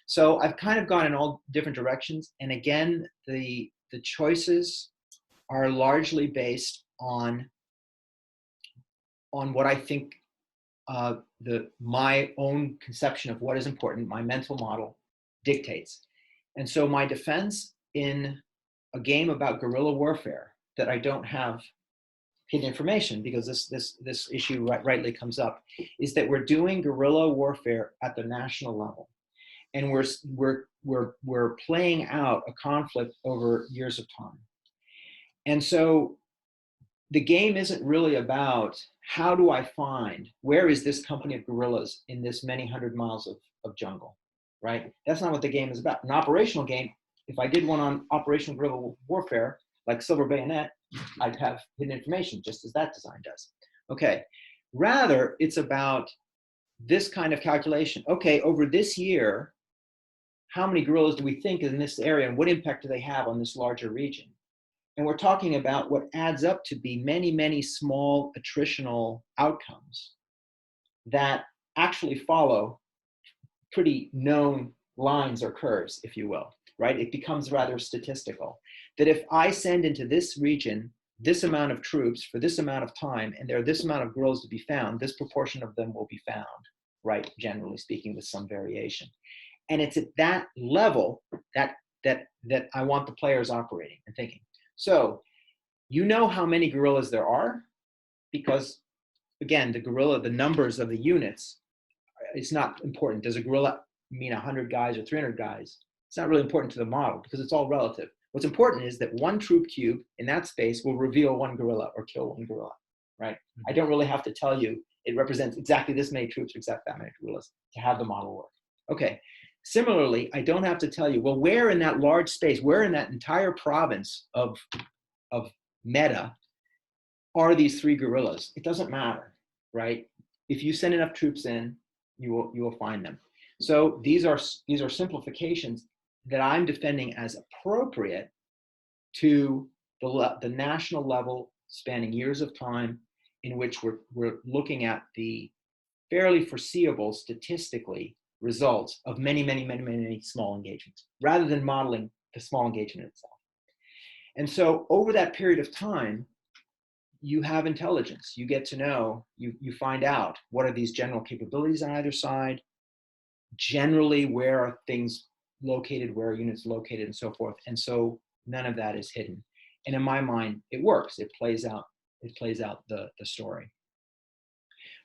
A: So I've kind of gone in all different directions. And again, the choices are largely based on what I think my own conception of what is important, my mental model dictates. And so my defense in a game about guerrilla warfare that I don't have hidden information, because this issue rightly comes up, is that we're doing guerrilla warfare at the national level, and we're playing out a conflict over years of time. And so the game isn't really about how do I find, where is this company of guerrillas in this many hundred miles of jungle, right? That's not what the game is about. An operational game, if I did one on operational guerrilla warfare, like Silver Bayonet, I'd have hidden information, just as that design does. Okay, rather, it's about this kind of calculation. Okay, over this year, how many guerrillas do we think is in this area, and what impact do they have on this larger region? And we're talking about what adds up to be many, many small attritional outcomes that actually follow pretty known lines or curves, if you will, right? It becomes rather statistical. That if I send into this region this amount of troops for this amount of time, and there are this amount of guerrillas to be found, this proportion of them will be found, right? Generally speaking, with some variation. And it's at that level that I want the players operating and thinking. So you know how many guerrillas there are, because again, the numbers of the units, it's not important. Does a guerrilla mean 100 guys or 300 guys? It's not really important to the model because it's all relative. What's important is that one troop cube in that space will reveal one guerrilla or kill one guerrilla, right? Mm-hmm. I don't really have to tell you it represents exactly this many troops or exactly that many guerrillas to have the model work. Okay. Similarly, I don't have to tell you, well, where in that large space, where in that entire province of meta are these 3 guerrillas? It doesn't matter, right? If you send enough troops in, you will find them. So these are simplifications that I'm defending as appropriate to the national level, spanning years of time, in which we're looking at the fairly foreseeable statistically results of many, many, many, many small engagements, rather than modeling the small engagement itself. And so over that period of time, you have intelligence. You get to know, you find out what are these general capabilities on either side, generally where are things located, where are units located, and so forth. And so none of that is hidden. And in my mind, it works. It plays out the story.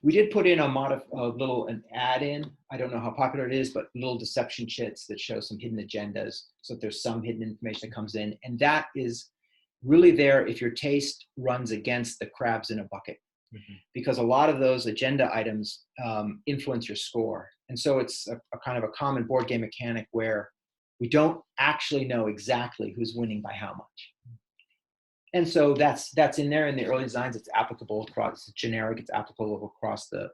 A: We did put in an add-in. I don't know how popular it is, but little deception chits that show some hidden agendas. So that there's some hidden information that comes in. And that is really there if your taste runs against the crabs in a bucket. Mm-hmm. Because a lot of those agenda items influence your score. And so it's a kind of a common board game mechanic where we don't actually know exactly who's winning by how much. And so that's in there in the early designs. It's applicable across, it's generic, it's applicable across the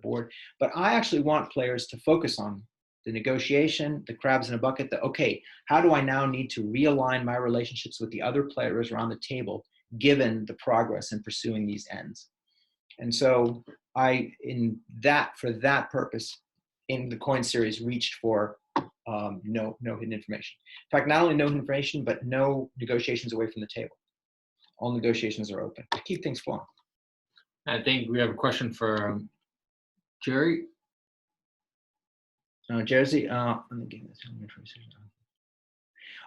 A: board. But I actually want players to focus on the negotiation, the crabs in a bucket, okay, how do I now need to realign my relationships with the other players around the table, given the progress in pursuing these ends? And so for that purpose, in the coin series, reached for no hidden information. In fact, not only no hidden information, but no negotiations away from the table. All negotiations are open to keep things flowing.
B: I think we have a question for Jerry.
A: Jersey, let me give this.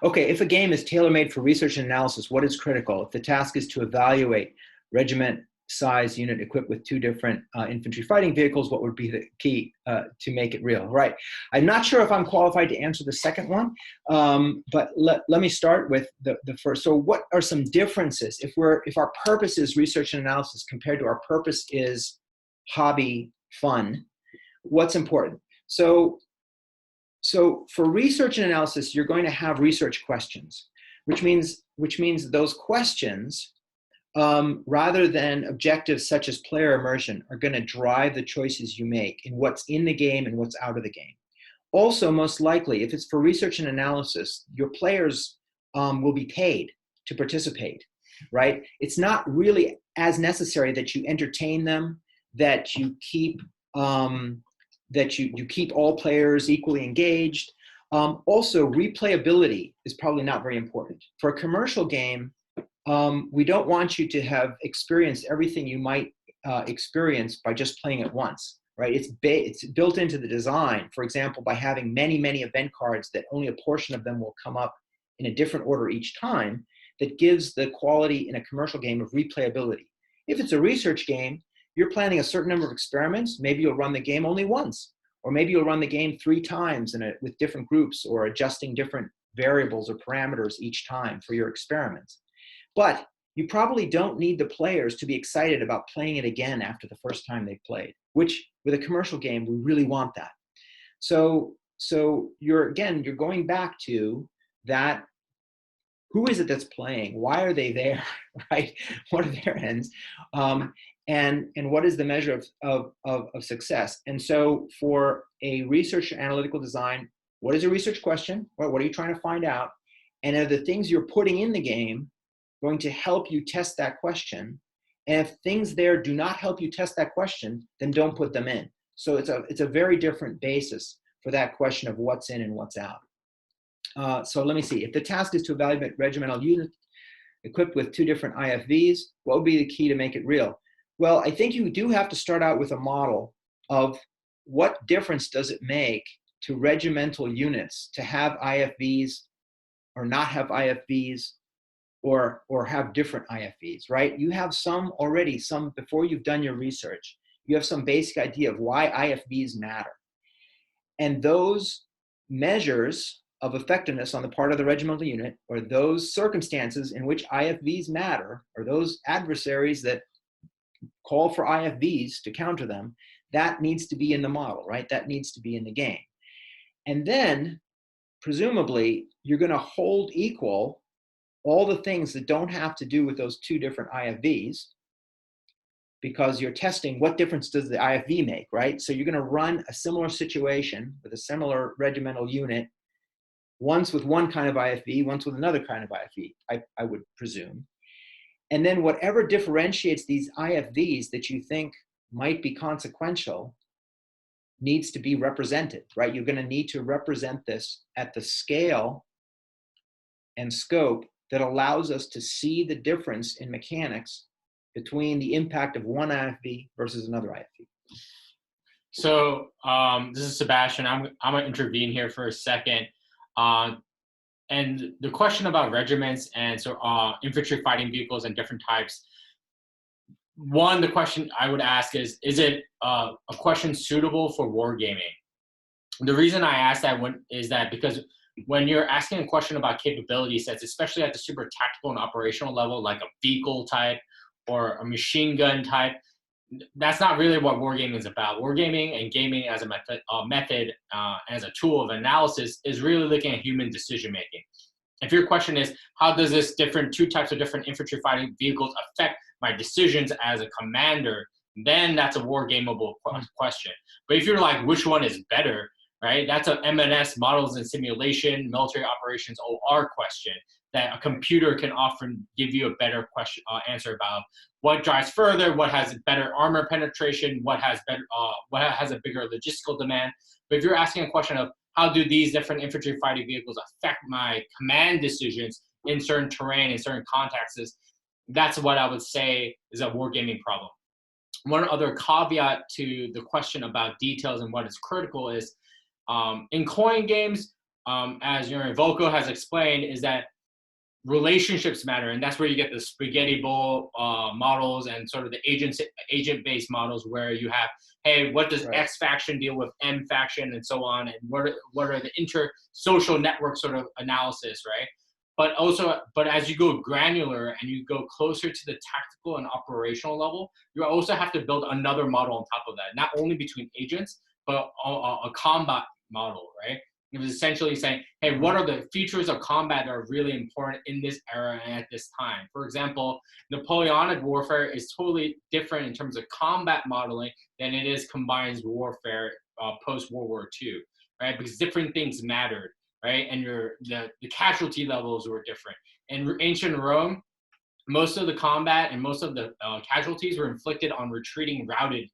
A: Okay, if a game is tailor-made for research and analysis, what is critical? If the task is to evaluate regiment size unit equipped with 2 different infantry fighting vehicles, what would be the key to make it real? Right. I'm not sure if I'm qualified to answer the second one, but let me start with the first. So what are some differences if our purpose is research and analysis compared to our purpose is hobby fun? What's important? So for research and analysis, you're going to have research questions, which means those questions, rather than objectives such as player immersion, are going to drive the choices you make in what's in the game and what's out of the game. Also, most likely, if it's for research and analysis, your players will be paid to participate, right? It's not really as necessary that you entertain them, that you keep you keep all players equally engaged. Also, replayability is probably not very important. For a commercial game, we don't want you to have experienced everything you might experience by just playing it once, right? It's built into the design, for example, by having many, many event cards that only a portion of them will come up in a different order each time, that gives the quality in a commercial game of replayability. If it's a research game, you're planning a certain number of experiments. Maybe you'll run the game only once, or maybe you'll run the game 3 times with different groups, or adjusting different variables or parameters each time for your experiments. But you probably don't need the players to be excited about playing it again after the first time they played, which with a commercial game, we really want that. So you're going back to that. Who is it that's playing? Why are they there, right? What are their ends? And what is the measure of success? And so for a research analytical design, what is a research question? What are you trying to find out? And are the things you're putting in the game going to help you test that question? And if things there do not help you test that question, then don't put them in. So it's a very different basis for that question of what's in and what's out. So let me see. If the task is to evaluate regimental units equipped with 2 different IFVs, what would be the key to make it real? Well, I think you do have to start out with a model of what difference does it make to regimental units to have IFVs or not have IFVs, or have different IFVs, right? You have some before you've done your research, you have some basic idea of why IFVs matter. And those measures of effectiveness on the part of the regimental unit, or those circumstances in which IFVs matter, or those adversaries that call for IFVs to counter them, that needs to be in the model, right? That needs to be in the game. And then, presumably, you're going to hold equal all the things that don't have to do with those 2 different IFVs, because you're testing what difference does the IFV make, right? So you're going to run a similar situation with a similar regimental unit, once with one kind of IFV, once with another kind of IFV, I would presume. And then whatever differentiates these IFVs that you think might be consequential needs to be represented, right? You're going to need to represent this at the scale and scope that allows us to see the difference in mechanics between the impact of one IFV versus another IFV.
B: So this is Sebastian. I'm going to intervene here for a second. And the question about regiments and infantry fighting vehicles and different types. One, the question I would ask is it a question suitable for wargaming? The reason I ask that is that because when you're asking a question about capability sets, especially at the super tactical and operational level, like a vehicle type or a machine gun type, that's not really what wargaming is about. Wargaming and gaming as a method, as a tool of analysis, is really looking at human decision making. If your question is, how does this 2 types of different infantry fighting vehicles affect my decisions as a commander, then that's a wargameable question. But if you're like, which one is better, right? That's a M&S, models and simulation, military operations OR question that a computer can often give you a better question answer about what drives further, what has better armor penetration, what has a bigger logistical demand. But if you're asking a question of how do these different infantry fighting vehicles affect my command decisions in certain terrain, in certain contexts, that's what I would say is a wargaming problem. One other caveat to the question about details and what is critical is in coin games, as Volko has explained, is that relationships matter, and that's where you get the spaghetti bowl models and sort of the agent-based models where you have, hey, what does X faction deal with M faction and so on, and what are the inter-social network sort of analysis, right? But as you go granular and you go closer to the tactical and operational level, you also have to build another model on top of that, not only between agents, but a combat model, right? It was essentially saying, hey, what are the features of combat that are really important in this era and at this time? For example, Napoleonic warfare is totally different in terms of combat modeling than it is combined warfare post-World War II, right? Because different things mattered, right? And the casualty levels were different. In ancient Rome, most of the combat and most of the casualties were inflicted on retreating routed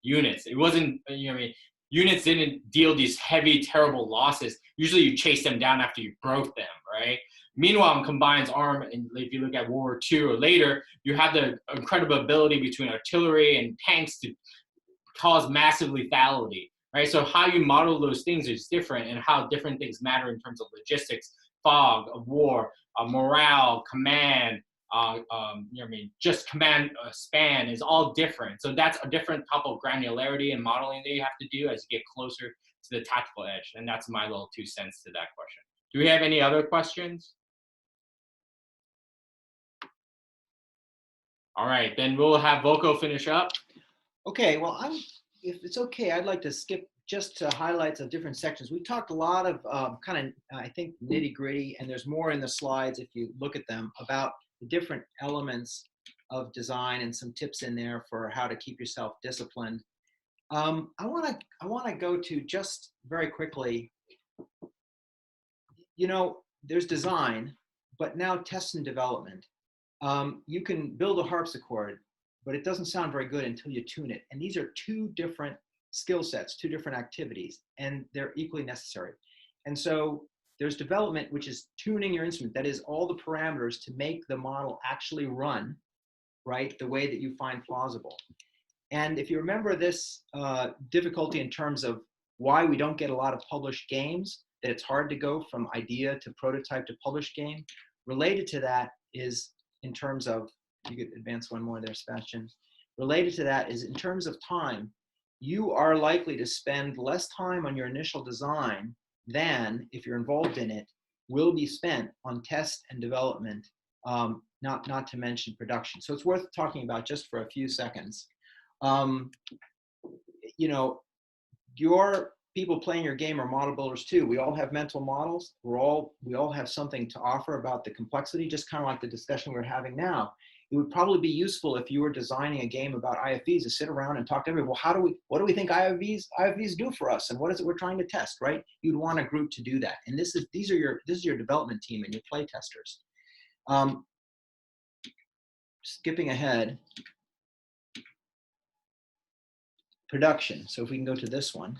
B: units. It wasn't, you know, I mean, units didn't deal these heavy, terrible losses. Usually you chase them down after you broke them, right? Meanwhile, in Combined's arm, and if you look at World War II or later, you have the incredible ability between artillery and tanks to cause massive lethality, right? So how you model those things is different, and how different things matter in terms of logistics, fog of war, morale, command, you know what I mean, just command span is all different. So that's a different type of granularity and modeling that you have to do as you get closer to the tactical edge. And that's my little 2 cents to that question. Do we have any other questions? All right, then we'll have Volko finish up.
A: Okay, well, if it's okay, I'd like to skip just to highlights of different sections. We talked a lot of kind of, I think, nitty gritty, and there's more in the slides if you look at them about the different elements of design and some tips in there for how to keep yourself disciplined. I want to go to just very quickly, you know, there's design, but now test and development. You can build a harpsichord, but it doesn't sound very good until you tune it. And these are 2 different skill sets, 2 different activities, and they're equally necessary. And so there's development, which is tuning your instrument. That is all the parameters to make the model actually run, right, the way that you find plausible. And if you remember this difficulty in terms of why we don't get a lot of published games, that it's hard to go from idea to prototype to published game, related to that is in terms of, you could advance one more there, Sebastian. Related to that is in terms of time, you are likely to spend less time on your initial design than, if you're involved in it, will be spent on test and development, not to mention production. So it's worth talking about just for a few seconds. You know, your people playing your game are model builders too. We all have mental models. We all have something to offer about the complexity, just kind of like the discussion we're having now. It would probably be useful if you were designing a game about IFVs to sit around and talk to everybody. Well, what do we think IFVs do for us, and what is it we're trying to test, right? You'd want a group to do that, and this is your development team and your play testers. Skipping ahead, production. So if we can go to this one.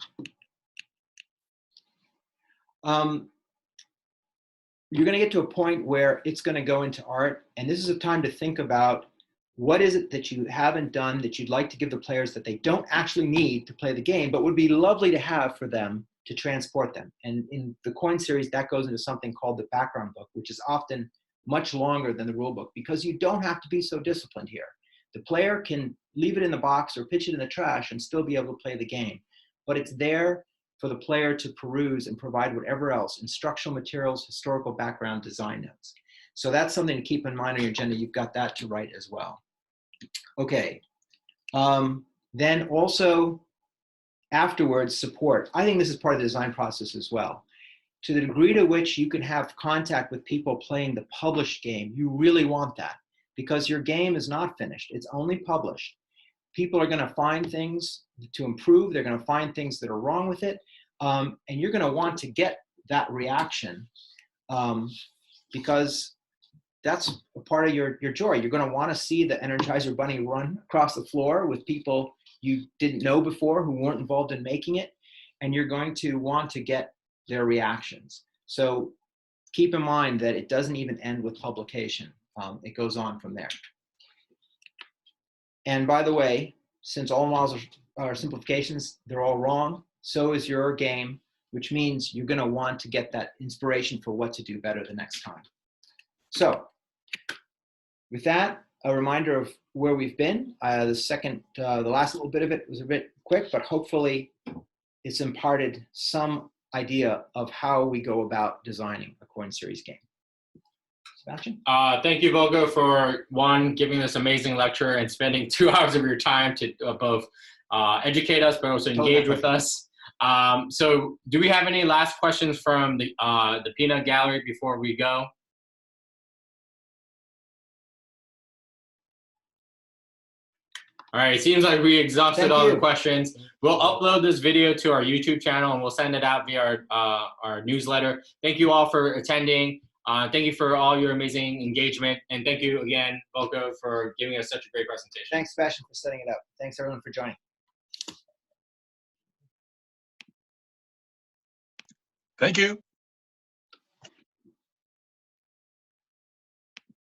A: You're going to get to a point where it's going to go into art, and this is a time to think about what is it that you haven't done that you'd like to give the players that they don't actually need to play the game, but would be lovely to have for them to transport them. And in the coin series, that goes into something called the background book, which is often much longer than the rule book, because you don't have to be so disciplined here. The player can leave it in the box or pitch it in the trash and still be able to play the game, but it's there for the player to peruse and provide whatever else, instructional materials, historical background, design notes. So that's something to keep in mind on your agenda. You've got that to write as well. Okay, then also afterwards, support. I think this is part of the design process as well. To the degree to which you can have contact with people playing the published game, you really want that, because your game is not finished, it's only published. People are going to find things to improve. They're going to find things that are wrong with it. And you're going to want to get that reaction because that's a part of your joy. You're going to want to see the Energizer Bunny run across the floor with people you didn't know before who weren't involved in making it. And you're going to want to get their reactions. So keep in mind that it doesn't even end with publication. It goes on from there. And by the way, since all models are simplifications, they're all wrong. So is your game, which means you're going to want to get that inspiration for what to do better the next time. So with that, a reminder of where we've been. The last little bit of it was a bit quick, but hopefully it's imparted some idea of how we go about designing a coin series game. Sebastian?
B: Thank you, Volko, for giving this amazing lecture and spending 2 hours of your time to both educate us, but also engage with us. So do we have any last questions from the peanut gallery before we go? All right, it seems like we exhausted all the questions. We'll upload this video to our YouTube channel and we'll send it out via our newsletter. Thank you all for attending. Thank you for all your amazing engagement. And thank you again, Volko, for giving us such a great presentation.
A: Thanks, Sebastian, for setting it up. Thanks, everyone, for joining.
E: Thank you.